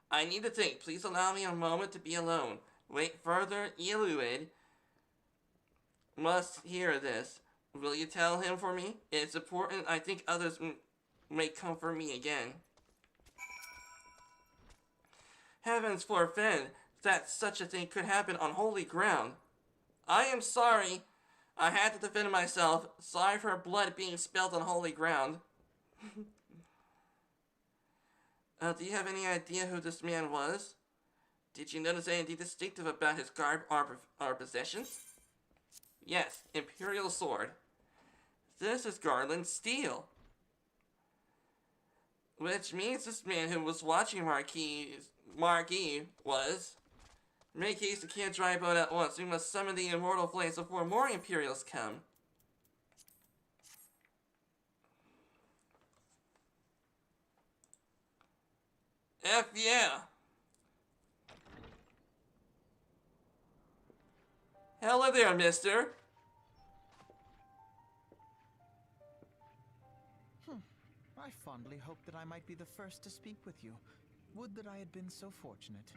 I need to think. Please allow me a moment to be alone. Wait further, Eluid must hear this. Will you tell him for me? It's important. I think others may come for me again. Heavens forfend that such a thing could happen on holy ground. I am sorry. I had to defend myself. Sorry for blood being spilled on holy ground. Do you have any idea who this man was? Did you notice anything distinctive about his garb or possessions? Yes, Imperial Sword. This is Garland Steel. Which means this man who was watching Marquis was... Make haste, you can't dry boat at once. We must summon the immortal flames before more Imperials come. F yeah! Hello there, mister!
I fondly hoped that I might be the first to speak with you. Would that I had been so fortunate.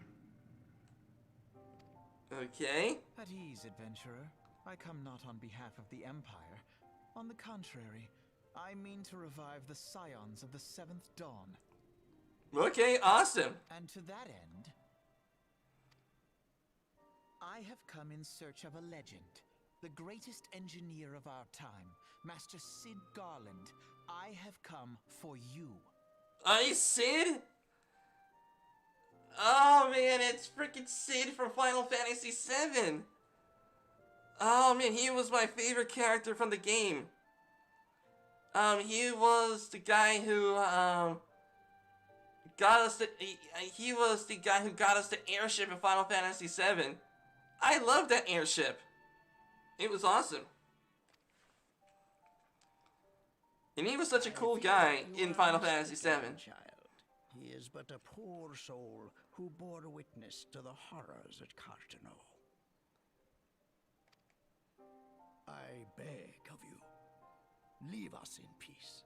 Okay.
At ease, adventurer. I come not on behalf of the Empire. On the contrary, I mean to revive the scions of the Seventh Dawn.
Okay, awesome.
And to that end, I have come in search of a legend. The greatest engineer of our time, Master Sid Garland. I have come for you.
Sid? Oh man, it's freaking Sid from Final Fantasy VII. Oh man, he was my favorite character from the game. He was the guy who got us the he was the guy who got us the airship in Final Fantasy VII. I loved that airship. It was awesome. And he was such a cool guy in Final Fantasy VII.
Child. He is but a poor soul who bore witness to the horrors at Cartano. I beg of you, leave us in peace.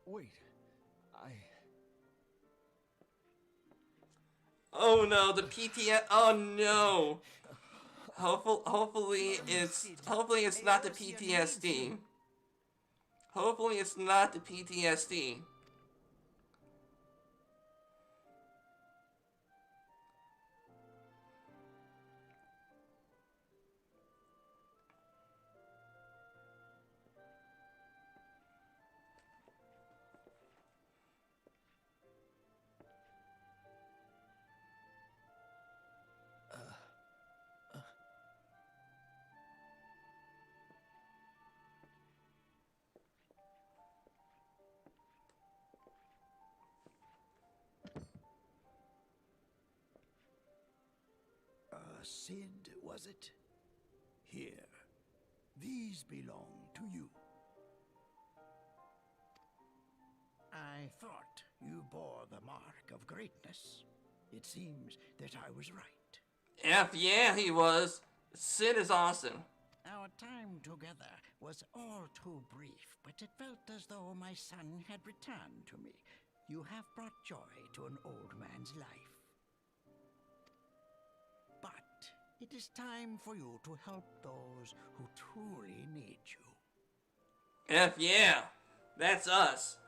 Wait,
Oh no, the PTS. Oh no. Hopefully it's not the PTSD. Hopefully it's not the PTSD.
Sid, was it? Here. These belong to you. I thought you bore the mark of greatness. It seems that I was right.
F yeah, he was. Sid is awesome.
Our time together was all too brief, but it felt as though my son had returned to me. You have brought joy to an old man's life. But it is time for you to help those who truly need you.
F yeah, that's us.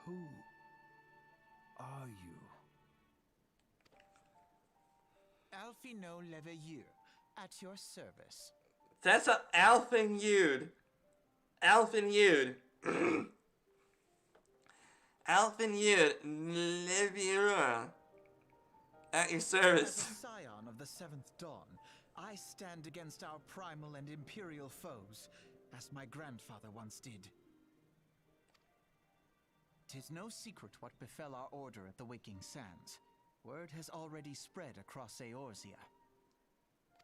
who are you? Alfino Leveilleur, at your service.
That's a Alphin Yude. Alphin Yude. Alphin Yude. Leviera. At your service.
As a scion of the Seventh Dawn, I stand against our primal and imperial foes, as my grandfather once did. 'Tis no secret what befell our order at the Waking Sands. Word has already spread across Eorzea.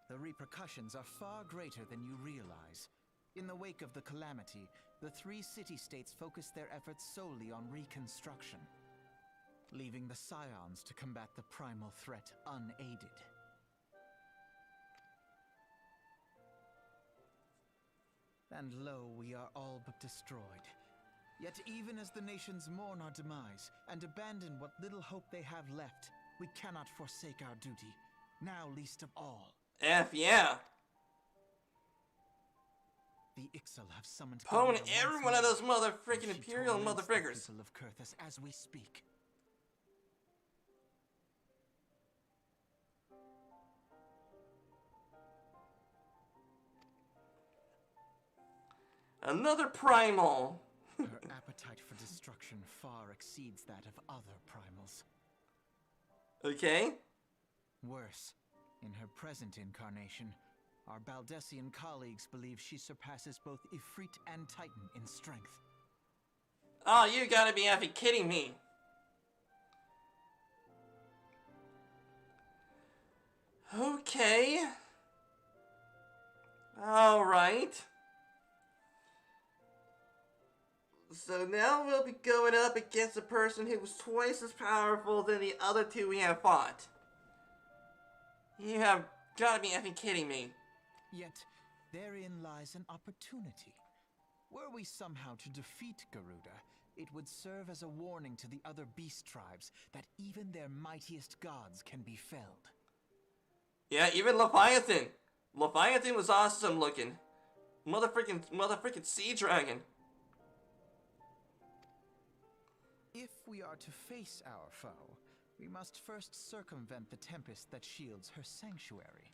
The repercussions are far greater than you realize. In the wake of the calamity, the three city-states focused their efforts solely on reconstruction. leaving the Scions to combat the primal threat unaided. And lo, we are all but destroyed. Yet even as the nations mourn our demise and abandon what little hope they have left, we cannot forsake our duty, now least of all.
F yeah.
The Ixal have summoned
Pwn
Garuda
every
once
one of
more,
those mother
and
freaking
she
Imperial
torments the
motherfrickers.
people of Kurthus as we speak.
Another primal.
Her appetite for destruction far exceeds that of other primals.
Okay.
Worse, in her present incarnation, our Baldessian colleagues believe she surpasses both Ifrit and Titan in strength.
Oh, you gotta be effing kidding me. Okay. Alright. So now we'll be going up against a person who was twice as powerful than the other two we have fought. You have gotta be effing kidding me.
Yet, therein lies an opportunity. Were we somehow to defeat Garuda, it would serve as a warning to the other beast tribes that even their mightiest gods can be felled.
Yeah, even Leviathan. Leviathan was awesome looking. Motherfreaking sea dragon.
If we are to face our foe, we must first circumvent the tempest that shields her sanctuary.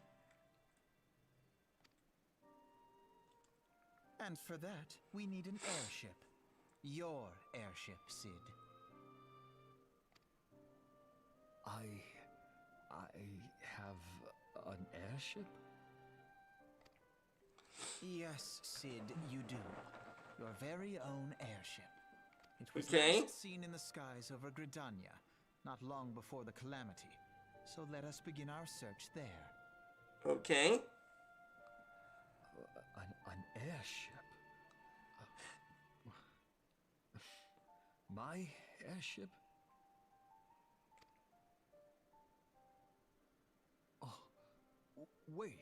And for that, we need an airship. Your airship, Sid.
I have an airship?
Yes, Sid, you do. Your very own airship. It was
Okay.
last seen in the skies over Gridania, not long before the calamity. So let us begin our search there.
Okay.
An airship? My airship? Oh, wait.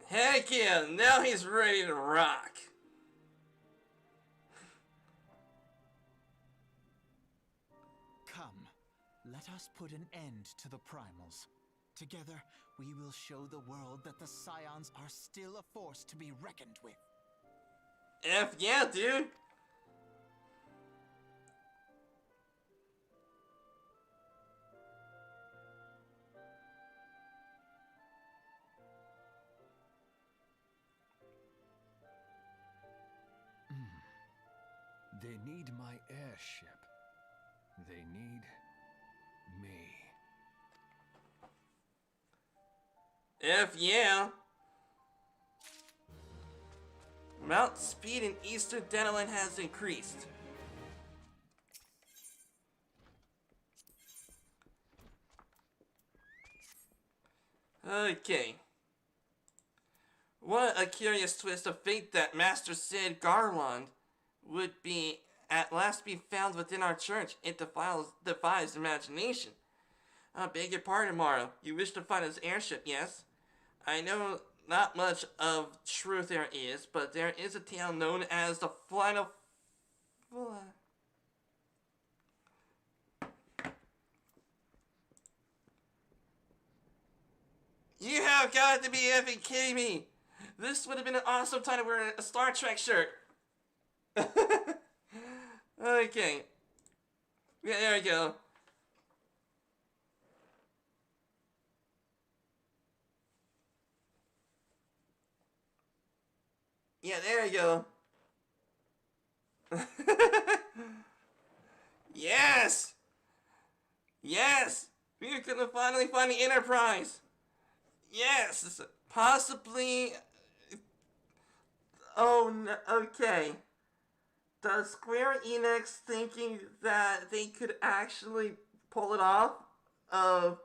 Heck yeah, now he's ready to rock.
Come, let us put an end to the primals. Together, we will show the world that the Scions are still a force to be reckoned with.
F yeah, dude.
They need my airship. They need me.
F yeah. Mount speed in Eastern Denoland has increased. Okay. What a curious twist of fate that Master Sid Garland would be at last be found within our church. It defies imagination. I beg your pardon, Morrow. You wish to find his airship, yes? I know not much of truth there is, but there is a tale known as the Final... You have got to be effing kidding me! This would have been an awesome time to wear a Star Trek shirt! Okay. Yeah, there we go. Yeah, there we go. Yes! Yes! We're gonna finally find the Enterprise! Yes! Possibly... Oh, no, okay. Does Square Enix thinking that they could actually pull it off of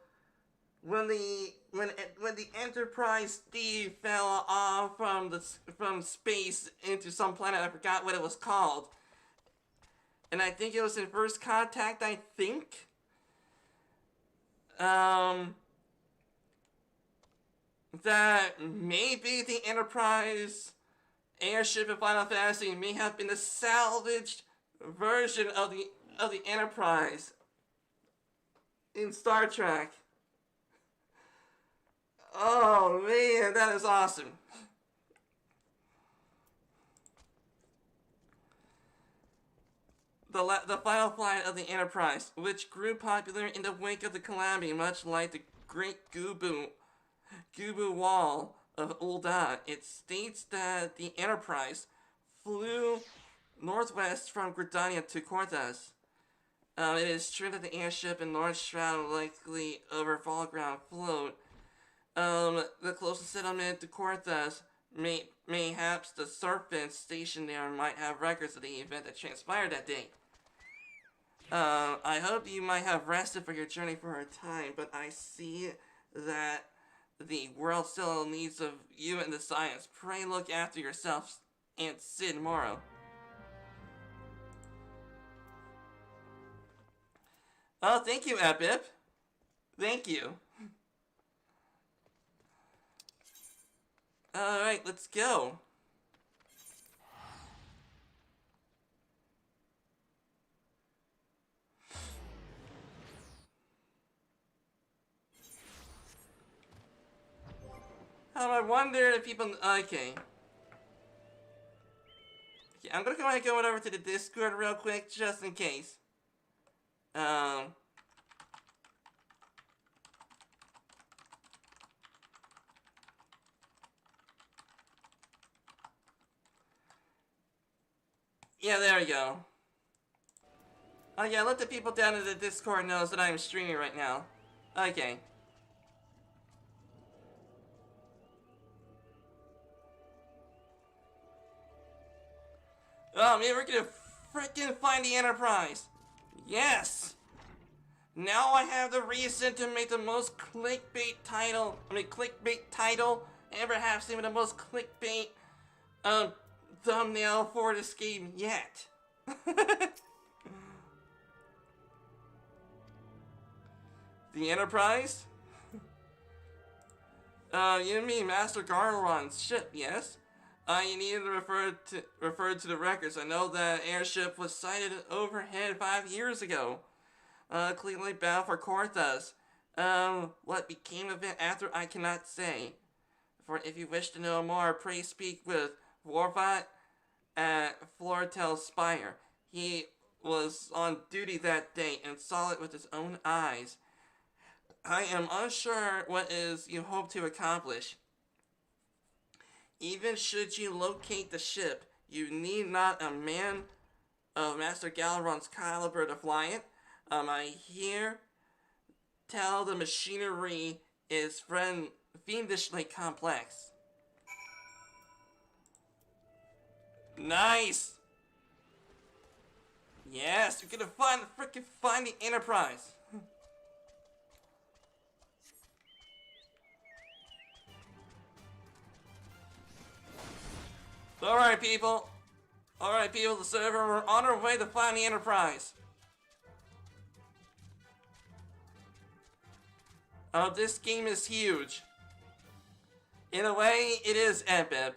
when the when the Enterprise D fell off from space into some planet. I forgot what it was called. And I think it was in First Contact, I think. That maybe the Enterprise airship in Final Fantasy may have been a salvaged version of the Enterprise in Star Trek. Oh man, that is awesome. The final flight of the Enterprise, which grew popular in the wake of the calamity, much like the Great Gubu Wall of Ul'dah. It states that the Enterprise flew northwest from Gridania to Korthas. It is true that the airship and North Shroud likely over fall ground float. The closest settlement to Korthas, mayhaps the Serpent station there, might have records of the event that transpired that day. I hope you might have rested for your journey for a time, but I see that the world still needs of you and the science. Pray look after yourselves and Sid Morrow. Oh, thank you, Epip. Thank you. Alright, let's go. I wonder if people... Okay. I'm gonna go ahead and go over to the Discord real quick, just in case. Yeah, there we go. Oh yeah, let the people down in the Discord know that I'm streaming right now. Okay. Oh man, we're gonna freaking find the Enterprise! Yes! Now I have the reason to make the most clickbait title ever have seen with the most clickbait thumbnail for this game yet. The Enterprise? You mean Master Garleron's ship, yes? You needed to refer to the records. I know that airship was sighted overhead 5 years ago. Clearly bound for Korthas. What became of it after I cannot say. For if you wish to know more, pray speak with Vorvat at Flortel Spire. He was on duty that day and saw it with his own eyes. I am unsure what is you hope to accomplish. Even should you locate the ship, you need not a man of Master Galeron's caliber to fly it. I hear tell the machinery is fiendishly complex. Nice! Yes, you're gonna find the Enterprise. Alright, people. Alright, people, the server, we're on our way to find the Enterprise. Oh, this game is huge. In a way, it is epic.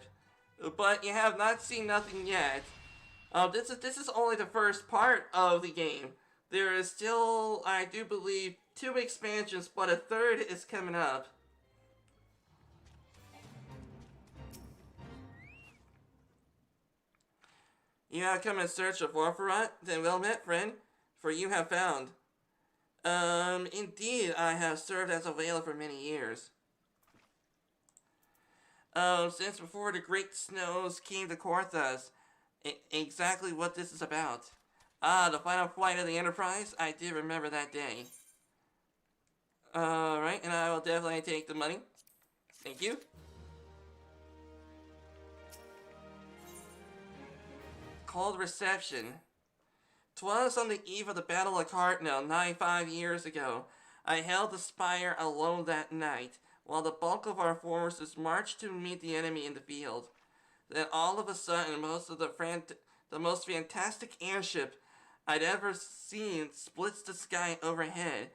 But you have not seen nothing yet. This is only the first part of the game. There is still, I do believe, 2 expansions, but a 3rd is coming up. You have come in search of Orpharat? Then well met, friend, for you have found. Indeed, I have served as a whaler for many years. Since before the Great Snows came to Korthas. Exactly what this is about. The final flight of the Enterprise? I do remember that day. Alright, and I will definitely take the money. Thank you. Cold reception. 'Twas on the eve of the Battle of Cardinal, 95 years ago. I held the spire alone that night. while the bulk of our forces marched to meet the enemy in the field. Then all of a sudden, the most fantastic airship I'd ever seen splits the sky overhead.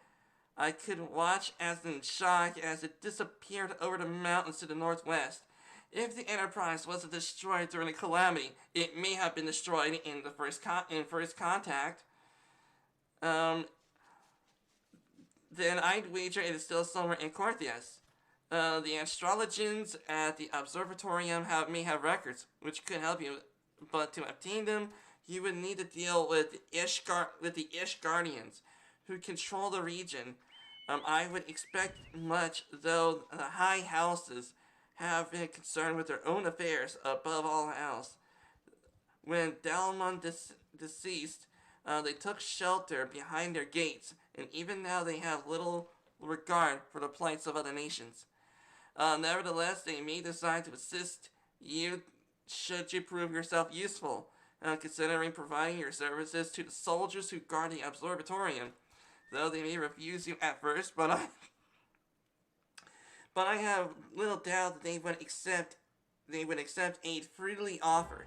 I could watch as in shock as it disappeared over the mountains to the northwest. If the Enterprise wasn't destroyed during the calamity, it may have been destroyed in the first contact. Then I'd wager it is still somewhere in Corthias. The astrologians at the observatorium may have records, which could help you, but to obtain them, you would need to deal with the Ishgardians, who control the region. I would expect much, though the high houses have been concerned with their own affairs above all else. When Dalmon deceased, they took shelter behind their gates, and even now they have little regard for the plights of other nations. Nevertheless, they may decide to assist you should you prove yourself useful, considering providing your services to the soldiers who guard the observatorium. Though they may refuse you at first, but I have little doubt that they would accept aid freely offered.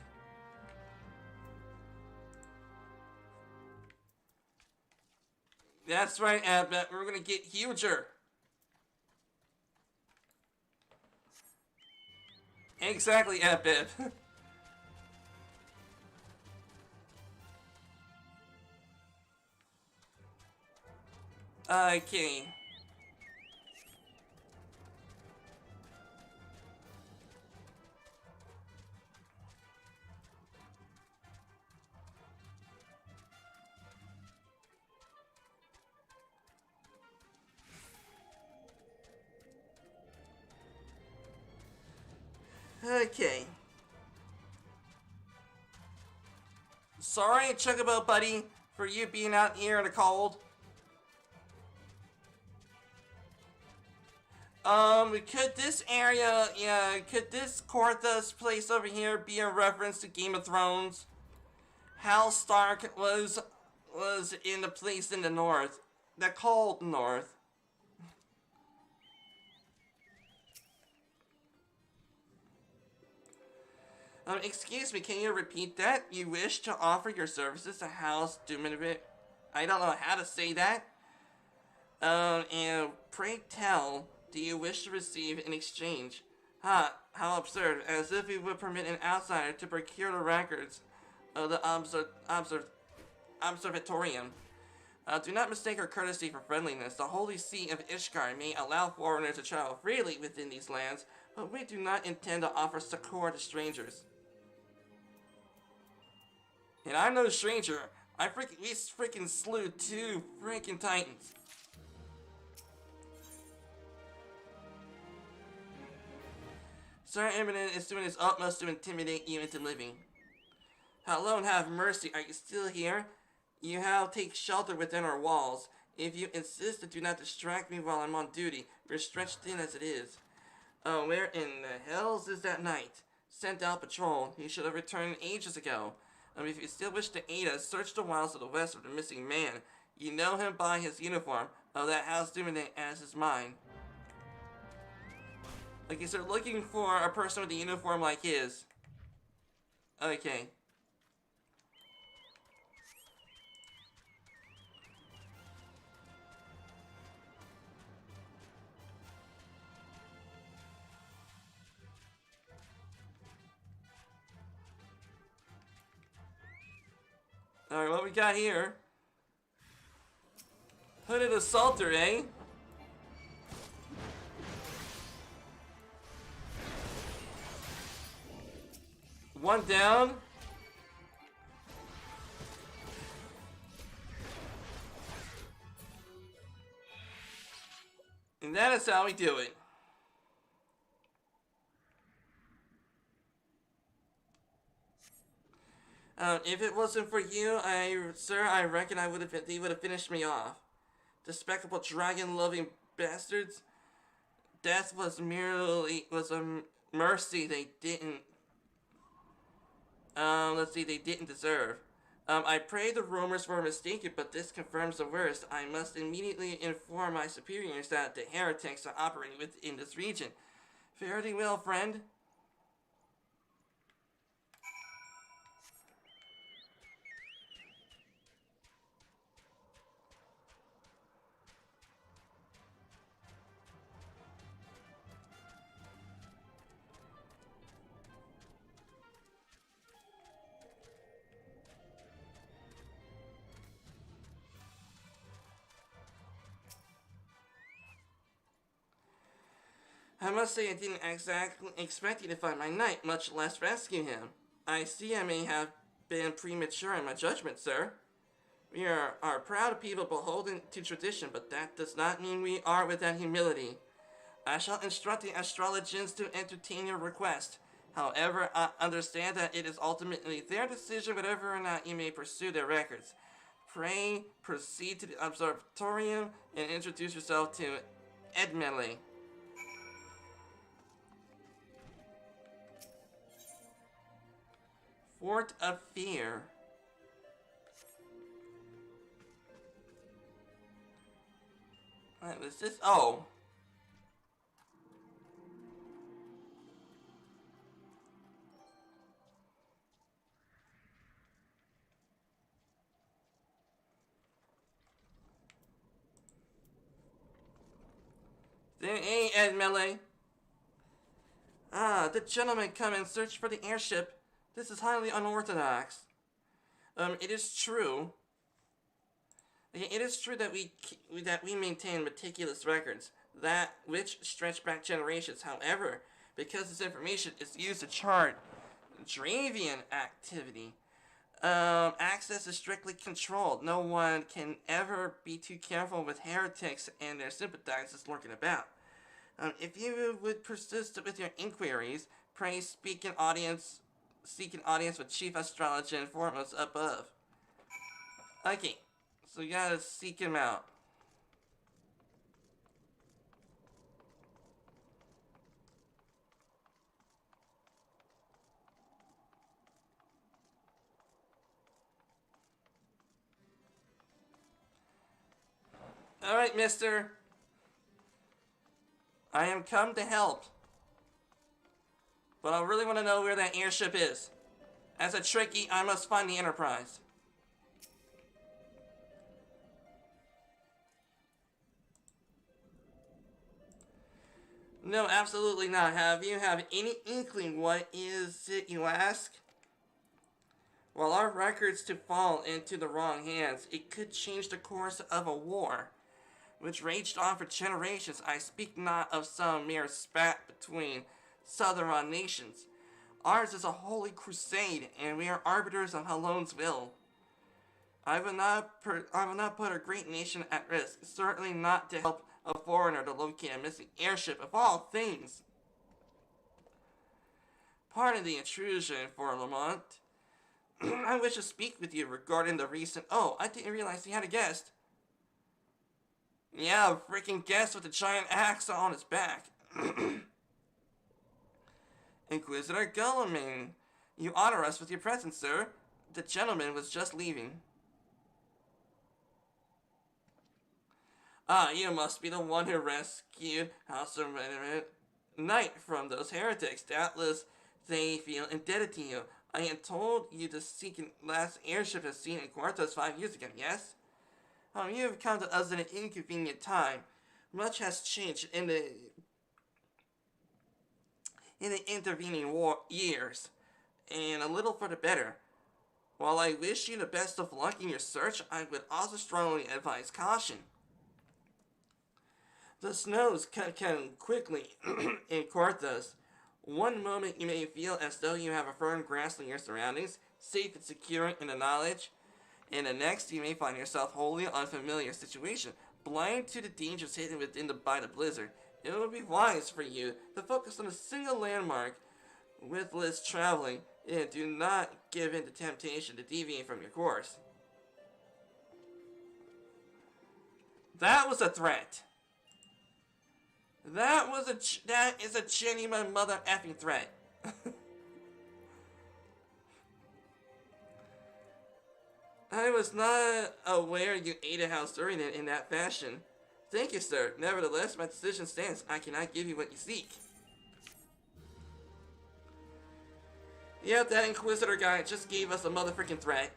That's right, Abba. We're gonna get huger. Exactly, Abba. Okay. Okay. Sorry, Chocobo buddy, for you being out here in the cold. Could this area, could this Corthus place over here be a reference to Game of Thrones? Hal Stark was in the place in the north. The cold north. Excuse me, can you repeat that? You wish to offer your services to House Duminavit? I don't know how to say that. And pray tell, do you wish to receive in exchange? Ha, how absurd, as if we would permit an outsider to procure the records of the observatorium. Do not mistake our courtesy for friendliness. The holy see of Ishgard may allow foreigners to travel freely within these lands, but we do not intend to offer succor to strangers. And I'm no stranger. We freaking slew 2 freaking titans. Sir Imminent is doing his utmost to intimidate you into living. Hello and have mercy. Are you still here? You have take shelter within our walls. If you insist, do not distract me while I'm on duty. We're stretched thin as it is. Where in the hells is that knight? Sent out patrol. He should have returned ages ago. If you still wish to aid us, search the wilds to the west for the missing man. You know him by his uniform. That House Duminate as is mine. Okay, so looking for a person with a uniform like his. Okay. Alright, what we got here? Hooded Assaulter, eh? One down. And that is how we do it. If it wasn't for you, sir, I reckon they would have finished me off. Despicable dragon-loving bastards. Death was a mercy they didn't. They didn't deserve. I pray the rumors were mistaken, but this confirms the worst. I must immediately inform my superiors that the heretics are operating within this region. Fare thee well, friend. I must say I didn't exactly expect you to find my knight, much less rescue him. I see I may have been premature in my judgment, sir. We are proud people beholden to tradition, but that does not mean we are without humility. I shall instruct the astrologians to entertain your request. However, I understand that it is ultimately their decision whether or not you may pursue their records. Pray proceed to the observatorium and introduce yourself to Edmele. Fort of Fear. What was this? Oh. There ain't Edmele. Ah, the gentlemen come and search for the airship. This is highly unorthodox. It is true. It is true that we maintain meticulous records, that which stretch back generations. However, because this information is used to chart Dravian activity, access is strictly controlled. No one can ever be too careful with heretics and their sympathizers lurking about. If you would persist with your inquiries, pray seek an audience with Chief Astrologer and Foremost above. Okay, so you gotta seek him out. Alright, mister. I am come to help. But I really want to know where that airship is. As a tricky, I must find the Enterprise. No, absolutely not. Have you any inkling what is it, you ask? While our records to fall into the wrong hands, it could change the course of a war, which raged on for generations. I speak not of some mere spat between southern nations. Ours is a holy crusade, and we are arbiters of Halon's will. I will not put a great nation at risk, certainly not to help a foreigner to locate a missing airship of all things. Pardon the intrusion, for Lamont. I wish to speak with you regarding the recent... Oh, I didn't realize he had a guest. Yeah, a freaking guest with a giant axe on his back. Inquisitor Guilliman, you honor us with your presence, sir. The gentleman was just leaving. Ah, you must be the one who rescued House of Knight from those heretics. Doubtless, they feel indebted to you. I am told you the last airship has seen in Quartos 5 years ago, yes? You have come to us at an inconvenient time. Much has changed in the intervening years, and a little for the better. While I wish you the best of luck in your search, I would also strongly advise caution. The snows can come quickly in Quartos. One moment you may feel as though you have a firm grasp on your surroundings, safe and secure in the knowledge, and the next you may find yourself wholly unfamiliar situation, blind to the dangers hidden by the blizzard. It would be wise for you to focus on a single landmark with less traveling, and do not give in to temptation to deviate from your course. That was a threat. That is a genuine mother effing threat. I was not aware you ate a house during it in that fashion. Thank you, sir. Nevertheless, my decision stands. I cannot give you what you seek. Yep, that Inquisitor guy just gave us a motherfucking threat.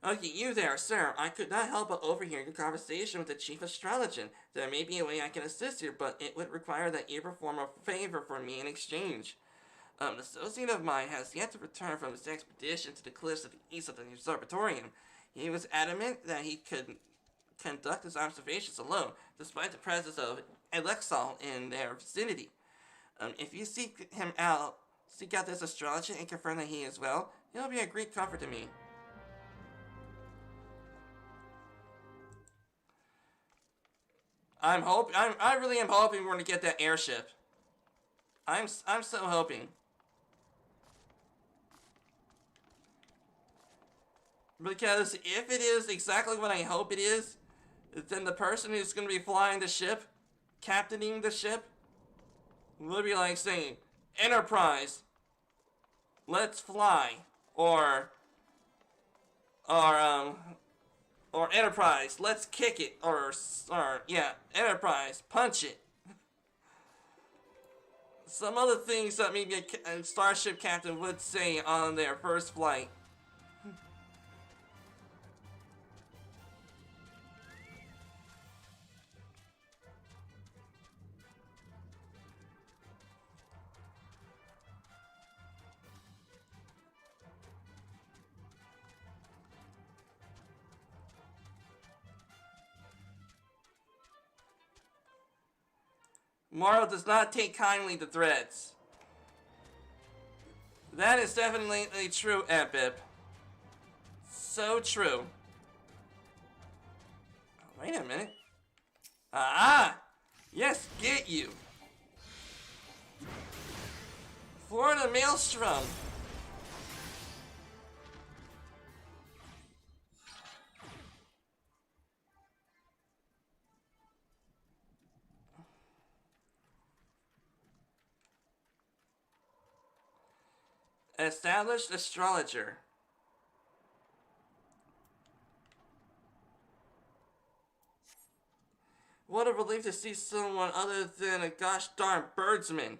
Okay, you there, sir. I could not help but overhear your conversation with the chief astrologer. There may be a way I can assist you, but it would require that you perform a favor for me in exchange. An associate of mine has yet to return from his expedition to the cliffs to the east of the observatorium. He was adamant that he could conduct his observations alone, despite the presence of Alexal in their vicinity. If you seek out this astrologer and confirm that he is well, he'll be a great comfort to me. I really am hoping we're gonna get that airship. I'm so hoping. Because if it is exactly what I hope it is, then the person who's gonna be flying the ship, captaining the ship, will be like saying, Enterprise, let's fly. Or Enterprise, let's kick it. Or yeah, Enterprise, punch it. Some other things that maybe a starship captain would say on their first flight. Morrow does not take kindly to threats. That is definitely true, Epip. So true. Oh, wait a minute. Ah! Yes, get you! Florida Maelstrom! Established astrologer. What a relief to see someone other than a gosh darn birdsman.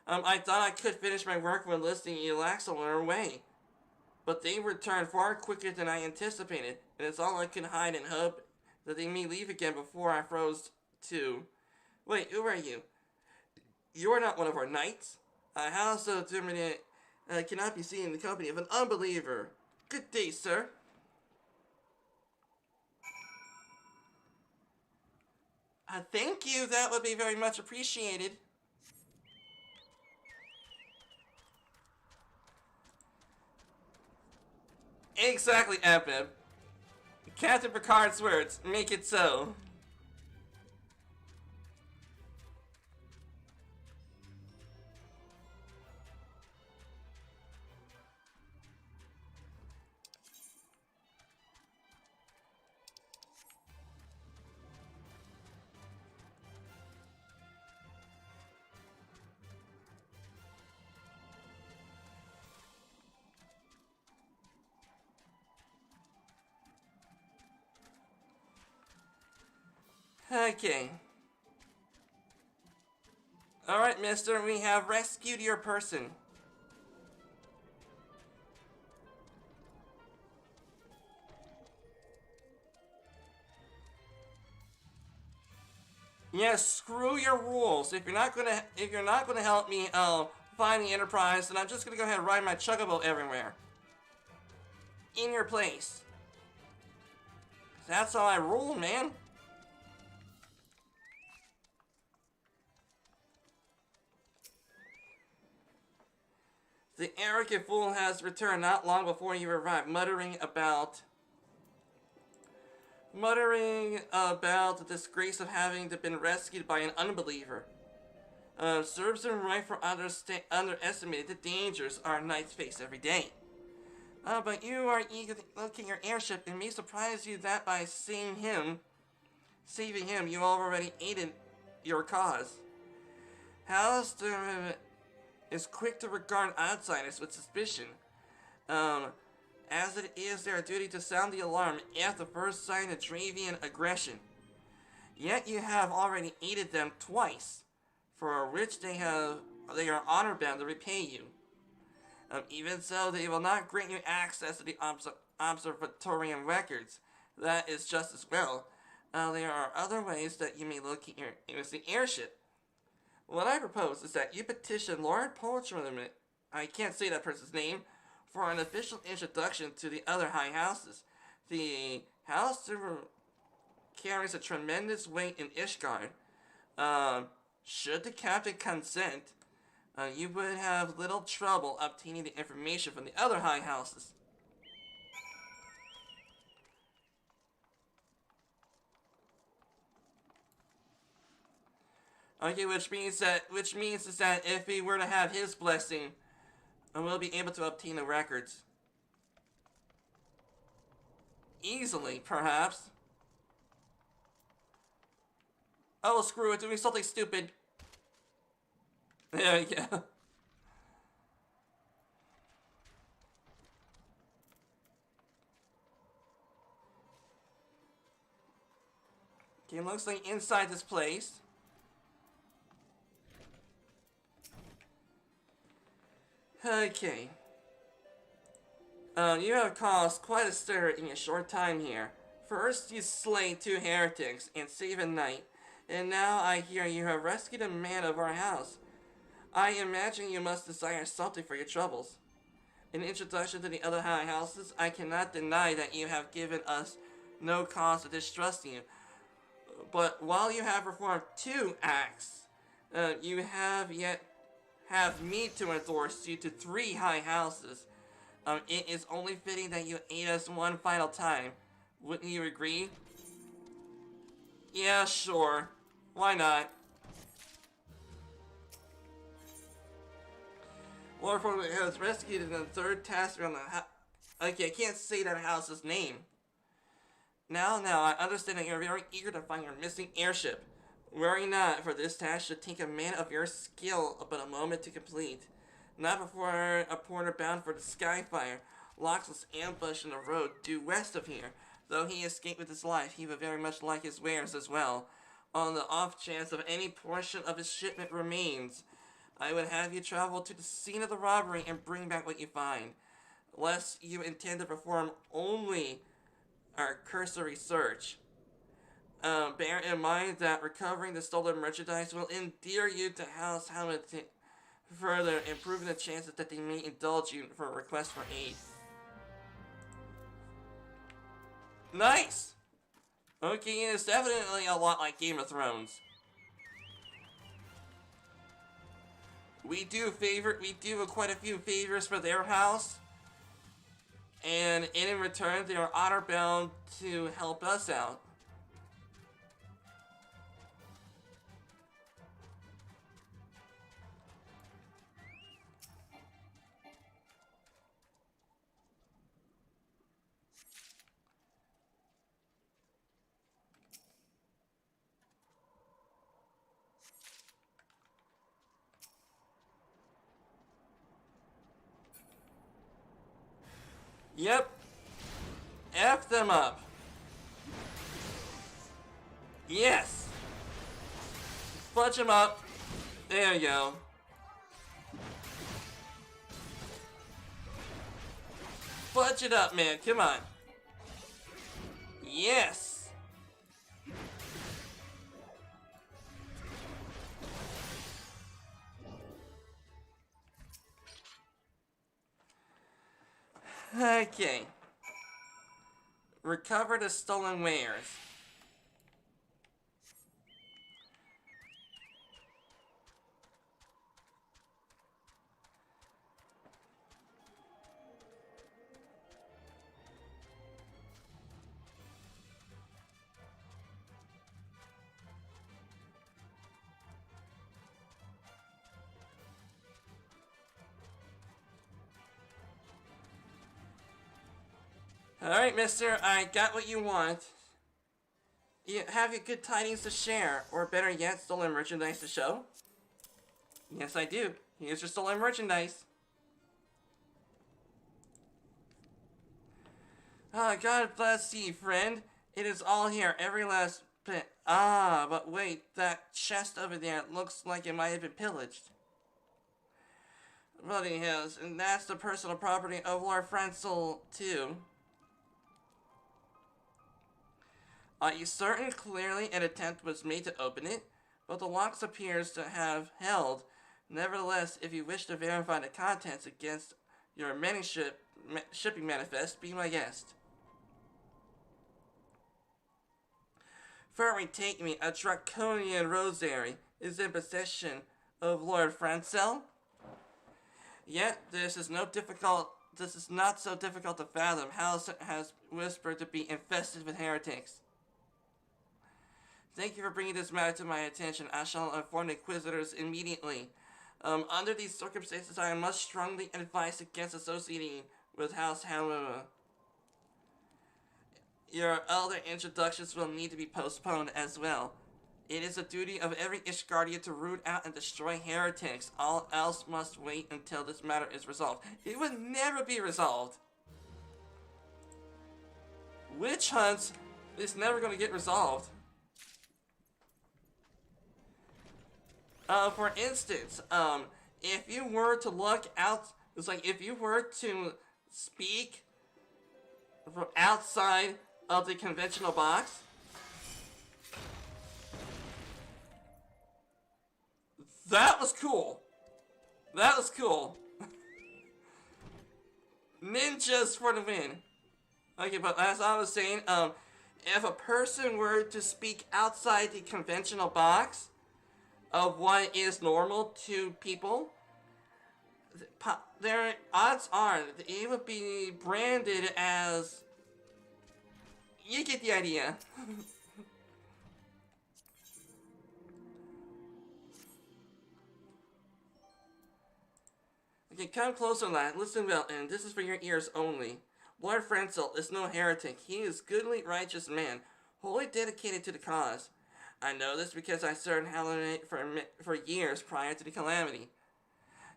I thought I could finish my work when listing Elaxel on her way. But they returned far quicker than I anticipated, and it's all I can hide and hope that they may leave again before I froze too. Wait, who are you? You are not one of our knights. How so determinate cannot be seen in the company of an unbeliever. Good day, sir. Thank you, that would be very much appreciated. Exactly, Epip. Captain Picard's words, make it so. Okay. Alright, mister, we have rescued your person. Yes, screw your rules. If you're not gonna help me find the Enterprise, then I'm just gonna go ahead and ride my Chocobo everywhere. In your place. That's how I rule, man. The arrogant fool has returned not long before you arrived, muttering about the disgrace of having been rescued by an unbeliever. Serves him right for underestimating the dangers our knights face every day. But you are eager to locate your airship and may surprise you that by seeing him Saving him, you already aided your cause. Halster is quick to regard outsiders with suspicion, as it is their duty to sound the alarm at the first sign of Dravian aggression. Yet you have already aided them twice, for which they are honor bound to repay you. Even so, they will not grant you access to the observatorium records. That is just as well. There are other ways that you may locate your missing airship. What I propose is that you petition Lord Poltron, I can't say that person's name, for an official introduction to the other high houses. The house carries a tremendous weight in Ishgard. Should the captain consent, you would have little trouble obtaining the information from the other high houses. Okay, which means that if we were to have his blessing, we'll be able to obtain the records. Easily, perhaps. Oh, well, screw it, doing something stupid. There we go. Okay, looks like inside this place. Okay. You have caused quite a stir in your short time here. First, you slayed 2 heretics and saved a knight, and now I hear you have rescued a man of our house. I imagine you must desire something for your troubles. In introduction to the other high houses, I cannot deny that you have given us no cause to distrust you. But while you have performed 2 acts, you have me to endorse you to 3 high houses. It is only fitting that you aid us one final time. Wouldn't you agree? Yeah, sure. Why not? Warford has rescued in the 3rd task around the house. Okay, I can't say that house's name. Now, I understand that you're very eager to find your missing airship. Worry not, for this task should take a man of your skill but a moment to complete. Not before a porter bound for the Skyfire locks his ambush in the road due west of here. Though he escaped with his life, he would very much like his wares as well. On the off chance of any portion of his shipment remains, I would have you travel to the scene of the robbery and bring back what you find. Lest you intend to perform only our cursory search. Bear in mind that recovering the stolen merchandise will endear you to House Hamilton, further improving the chances that they may indulge you for a request for aid. Nice! Okay, it's definitely a lot like Game of Thrones. We do quite a few favors for their house, and in return they are honor bound to help us out. Yep. F them up. Yes. Fudge them up. There you go. Fudge it up, man. Come on. Yes. Okay. Recover the stolen wares. Alright, mister, I got what you want. Have you good tidings to share, or better yet, stolen merchandise to show? Yes, I do. Here's your stolen merchandise. Ah, God bless you, friend. It is all here, every last bit. Ah, but wait, that chest over there looks like it might have been pillaged. Bloody hells, and that's the personal property of Lord Franzel, too. Are you certain clearly an attempt was made to open it? But the locks appears to have held. Nevertheless, if you wish to verify the contents against your many shipping manifest, be my guest. Furry take me, a draconian rosary is in possession of Lord Franzel. Yet this is not so difficult to fathom. House has whispered to be infested with heretics. Thank you for bringing this matter to my attention. I shall inform the Inquisitors immediately. Under these circumstances, I must strongly advise against associating with House Hammer. Your other introductions will need to be postponed as well. It is the duty of every Ishgardian to root out and destroy heretics. All else must wait until this matter is resolved. It will never be resolved. Witch hunts is never going to get resolved. For instance, if you were to look out, it's like if you were to speak from outside of the conventional box, that was cool. That was cool. Ninjas for the win. Okay, but as I was saying, if a person were to speak outside the conventional box of what is normal to people, their odds are that it would be branded as... You get the idea. Okay, come closer, lad. Listen well, and this is for your ears only. Lord Franzel is no heretic. He is a goodly, righteous man, wholly dedicated to the cause. I know this because I served IMMINATE for years prior to the calamity.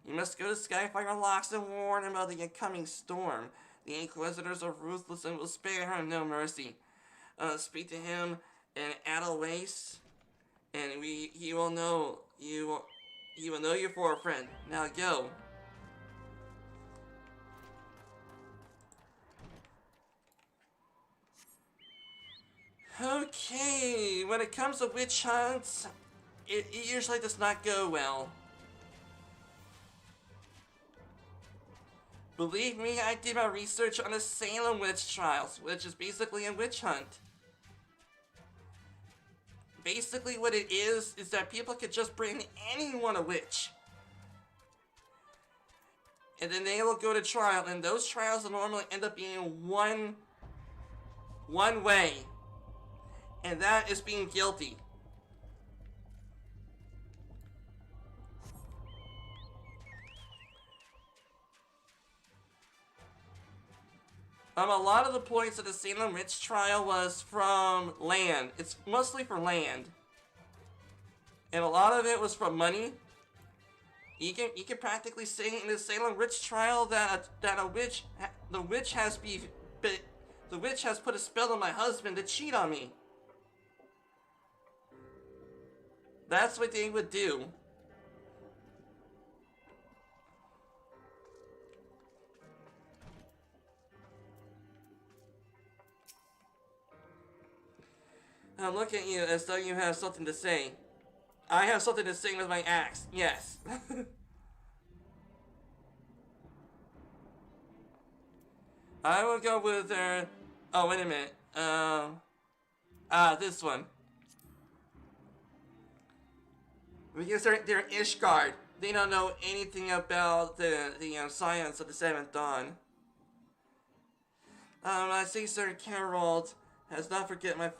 You must go to Skyfire Locks and warn him of the incoming storm. The Inquisitors are ruthless and will spare him no mercy. Speak to him in Adelweiss, and he will know you will know you for a friend. Now go. Okay, when it comes to witch hunts, it usually does not go well. Believe me, I did my research on the Salem witch trials, which is basically a witch hunt. Basically what it is that people could just bring anyone a witch. And then they will go to trial, and those trials will normally end up being one way. And that is being guilty. A lot of the points of the Salem witch trial was from land. It's mostly for land. And a lot of it was from money. You can practically say in the Salem witch trial that the witch has put a spell on my husband to cheat on me. That's what they would do. I look at you as though you have something to say. I have something to say with my axe. Yes. I will go with oh, wait a minute. This one. Because they're Ishgard. They don't know anything about the science of the Seventh Dawn. I see Sir Carroll has not forget my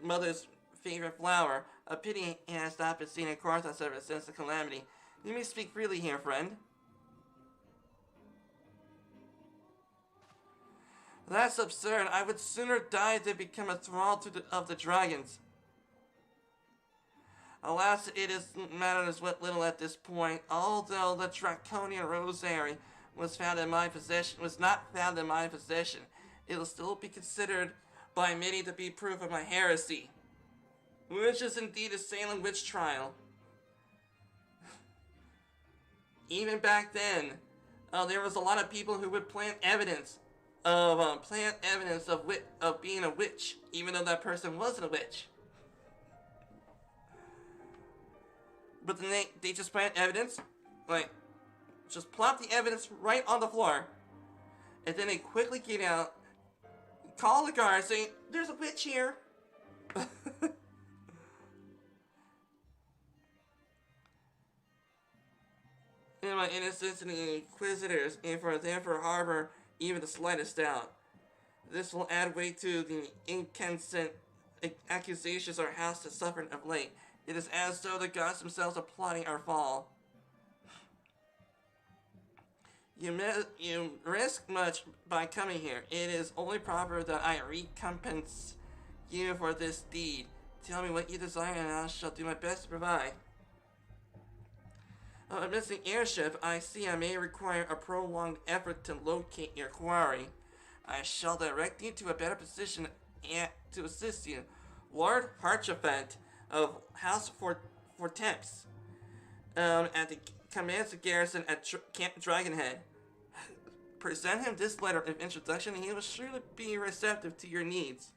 mother's favorite flower. A pity it has not been seen in Carthos ever since the calamity. You may speak freely here, friend. That's absurd. I would sooner die than become a thrall of the dragons. Alas, it is matters what little at this point. Although the draconian rosary was not found in my possession, it will still be considered by many to be proof of my heresy, which is indeed a Salem witch trial. Even back then, there was a lot of people who would plant evidence of being a witch, even though that person wasn't a witch. But then they just plant evidence, like, just plop the evidence right on the floor, and then they quickly get out, call the guard, saying, "There's a witch here." In my innocence and the inquisitors, and for them for harbor even the slightest doubt. This will add weight to the inconsistent accusations our house has suffered of late. It is as though the gods themselves are plotting our fall. You risk much by coming here. It is only proper that I recompense you for this deed. Tell me what you desire and I shall do my best to provide. A missing airship, I see I may require a prolonged effort to locate your quarry. I shall direct you to a better position to assist you. Lord Harchefant of House Fortemps, at the commands of garrison at Camp Dragonhead. Present him this letter of introduction and he will surely be receptive to your needs.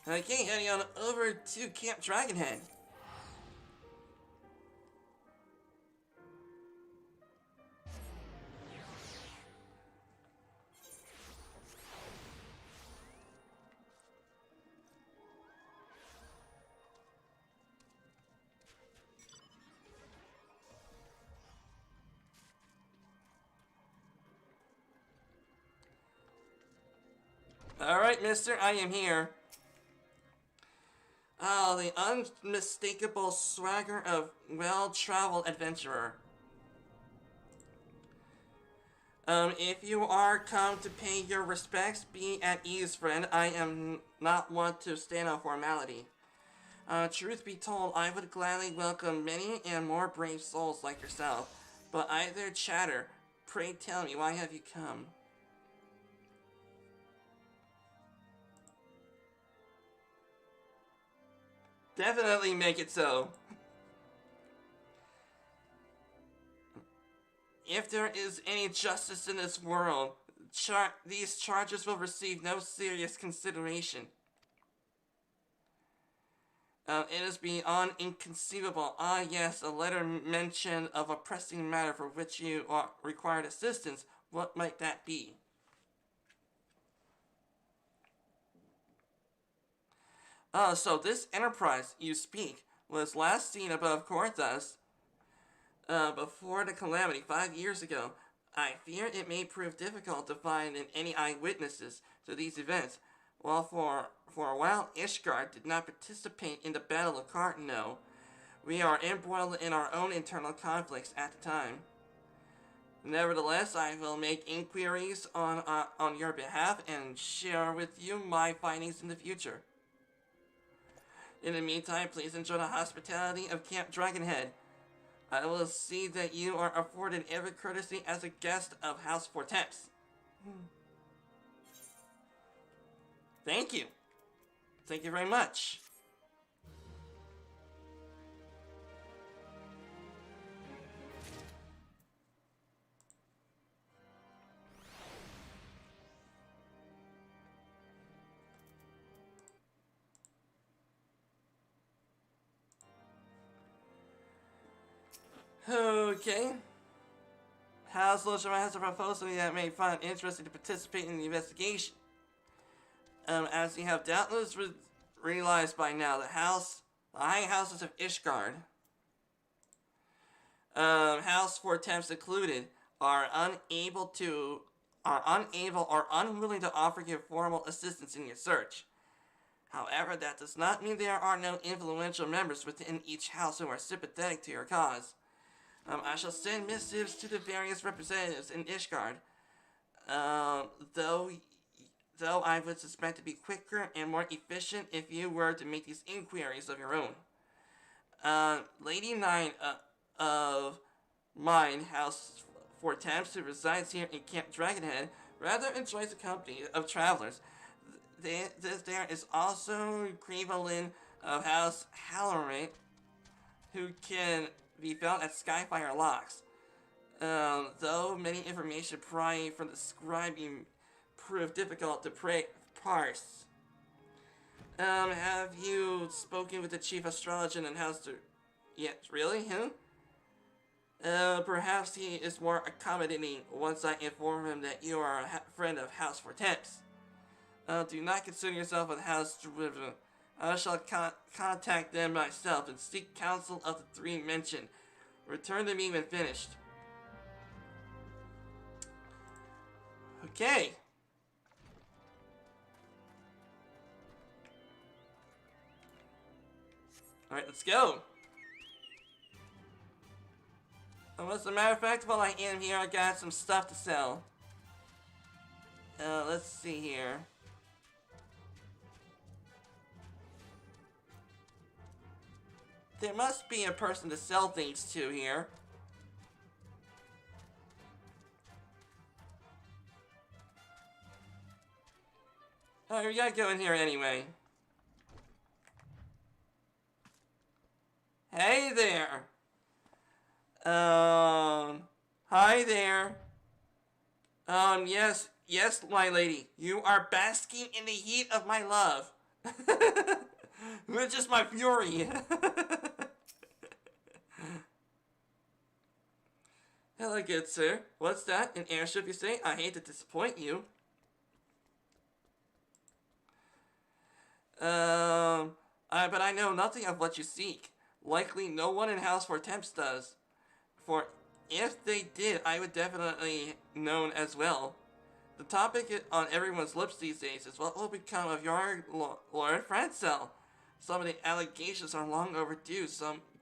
Okay, heading on over to Camp Dragonhead. Alright, mister, I am here. The unmistakable swagger of well-traveled adventurer. If you are come to pay your respects, be at ease, friend. I am not one to stand on formality. Truth be told, I would gladly welcome many and more brave souls like yourself. But either chatter, pray tell me, why have you come? Definitely make it so. If there is any justice in this world, these charges will receive no serious consideration. It is beyond inconceivable. Ah, yes, a letter mentioned of a pressing matter for which you required assistance. What might that be? So this enterprise you speak was last seen above Korthas before the calamity 5 years ago. I fear it may prove difficult to find any eyewitnesses to these events. While for a while Ishgard did not participate in the Battle of Cartano, we are embroiled in our own internal conflicts at the time. Nevertheless, I will make inquiries on your behalf and share with you my findings in the future. In the meantime, please enjoy the hospitality of Camp Dragonhead. I will see that you are afforded every courtesy as a guest of House Fortemps. Thank you. Thank you very much. Okay. House Lodge has a proposal that may find interesting to participate in the investigation. As you have doubtless realized by now, the high houses of Ishgard, House Fortemps included, are unable or unwilling to offer you formal assistance in your search. However, that does not mean there are no influential members within each house who are sympathetic to your cause. I shall send missives to the various representatives in Ishgard. Though I would suspect to be quicker and more efficient if you were to make these inquiries of your own. Lady Nine of mine, House for Temps, who resides here in Camp Dragonhead, rather enjoys the company of travelers. There is also Creevalin of House Halloran, who can be found at Skyfire Locks. Though many information prying from the scribing prove difficult to parse. Have you spoken with the chief astrologer and House to... Yes, really? Who? Perhaps he is more accommodating once I inform him that you are a friend of House for Temps. Do not concern yourself with House Driven. I shall contact them myself and seek counsel of the three mentioned. Return to me when finished. Okay. Alright, let's go. As a matter of fact, while I am here, I got some stuff to sell. Let's see here. There must be a person to sell things to here. Oh, we gotta go in here anyway. Hey there. Hi there. Yes, my lady. You are basking in the heat of my love. Which is my fury. Hello, good sir. What's that? An airship, you say? I hate to disappoint you. But I know nothing of what you seek. Likely no one in House for Temps does. For if they did, I would definitely known as well. The topic on everyone's lips these days is what will become of your Lord Francel. Some of the allegations are long overdue,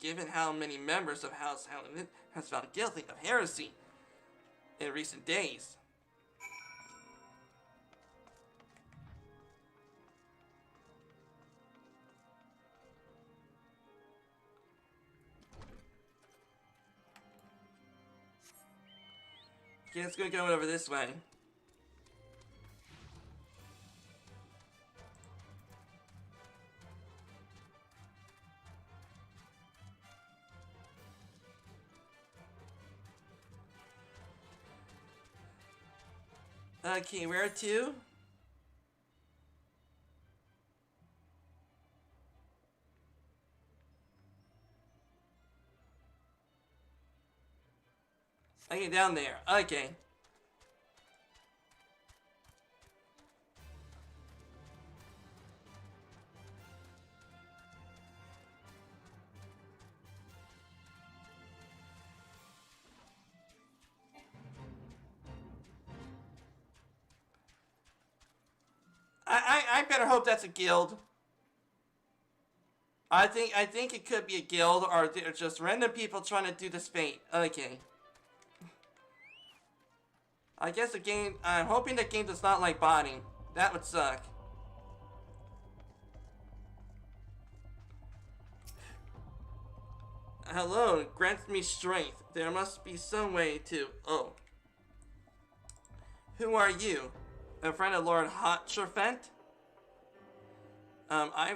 given how many members of House Halloran has found guilty of heresy in recent days. Okay, let's go over this way. Okay, where to? Okay, down there. Okay. I better hope that's a guild. I think it could be a guild, or they're just random people trying to do this fate. Okay. I guess the game, I'm hoping the game does not like botting. That would suck. Hello, grants me strength. There must be some way to... Oh. Who are you? A friend of Lord Hotcherfent? I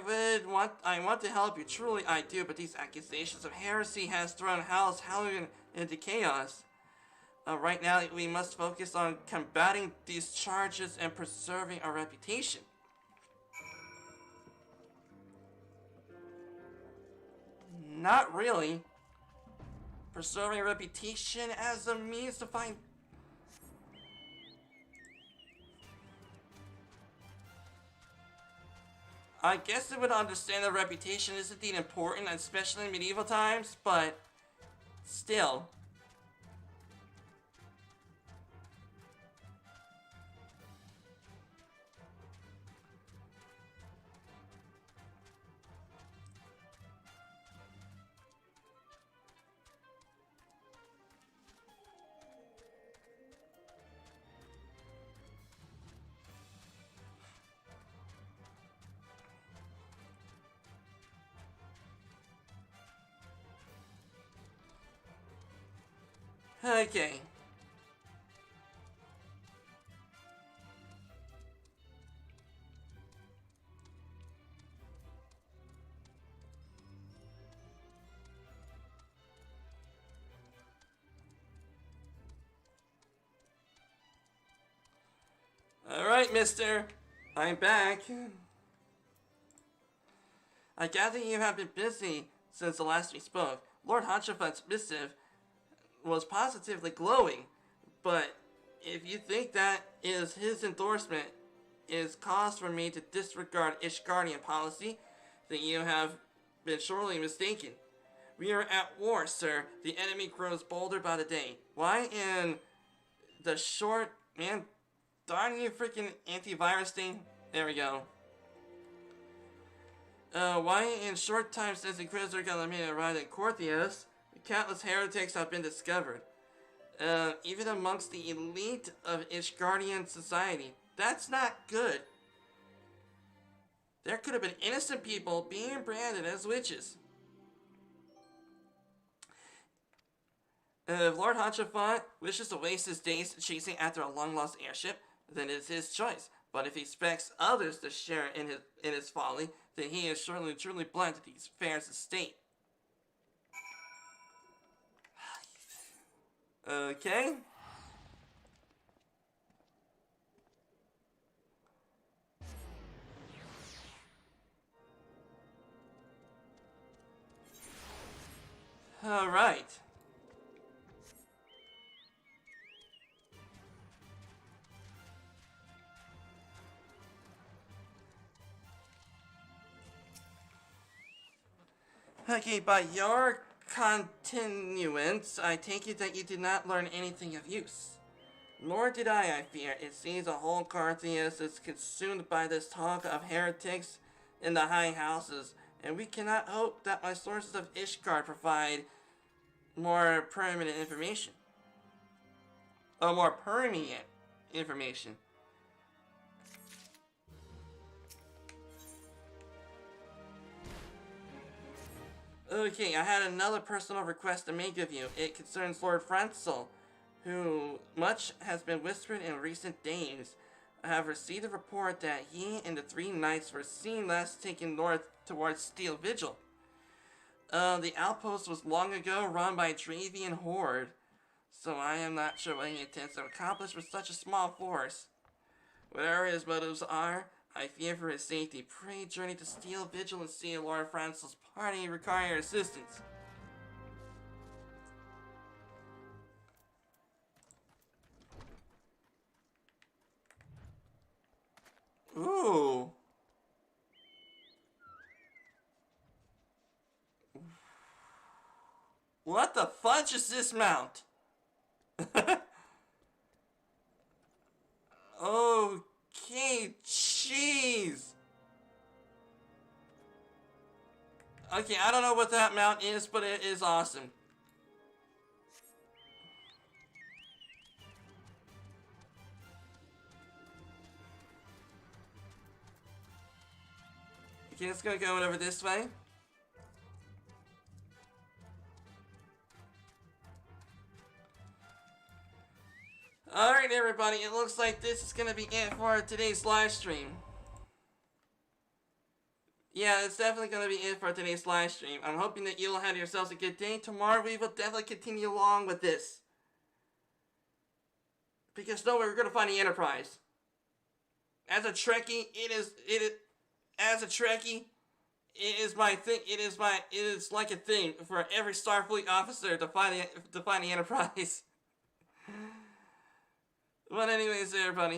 want to help you, truly I do, but these accusations of heresy has thrown House Halloran into chaos. Right now, we must focus on combating these charges and preserving our reputation. Not really. Preserving a reputation as a means to find... I guess I would understand that reputation isn't indeed important, especially in medieval times, but still. Okay. Alright, mister. I'm back. I gather you have been busy since the last we spoke. Lord Honchofat's missive was positively glowing, but if you think that is his endorsement is cause for me to disregard Ishgardian policy, then you have been sorely mistaken. We are at war, sir. The enemy grows bolder by the day. Why in the short... Man, darn you freaking antivirus thing. There we go. Why in short time since Inquisitor Galamina arrived in Corthias, countless heretics have been discovered. Even amongst the elite of Ishgardian society. That's not good. There could have been innocent people being branded as witches. If Lord Honchafont wishes to waste his days chasing after a long-lost airship, then it's his choice. But if he expects others to share in his folly, then he is surely truly blind to these affairs of state. Okay. Alright. Okay, by your continuance, I take it that you did not learn anything of use. Nor did I fear. It seems the whole Carthias is consumed by this talk of heretics in the high houses, and we cannot hope that my sources of Ishgard provide more permanent information. Or more permanent information. Okay, I had another personal request to make of you. It concerns Lord Franzel, who much has been whispered in recent days. I have received a report that he and the three knights were seen last taken north towards Steel Vigil. The outpost was long ago run by a Dravian horde, so I am not sure what he intends to accomplish with such a small force. Whatever his motives are, I fear for his safety. Pray journey to Steel Vigil and see Lord Franzel's party require assistance. Ooh. What the fudge is this mount? Okay, jeez. Okay, I don't know what that mount is, but it is awesome. Okay, let's go over this way. Alright everybody, it looks like this is gonna be it for today's live stream. Yeah, it's definitely gonna be it for today's live stream. I'm hoping that you'll have yourselves a good day. Tomorrow we will definitely continue along with this. Because no way we're gonna find the Enterprise. As a Trekkie, it is my thing. It is like a thing for every Starfleet officer to find the Enterprise. But anyways, everybody.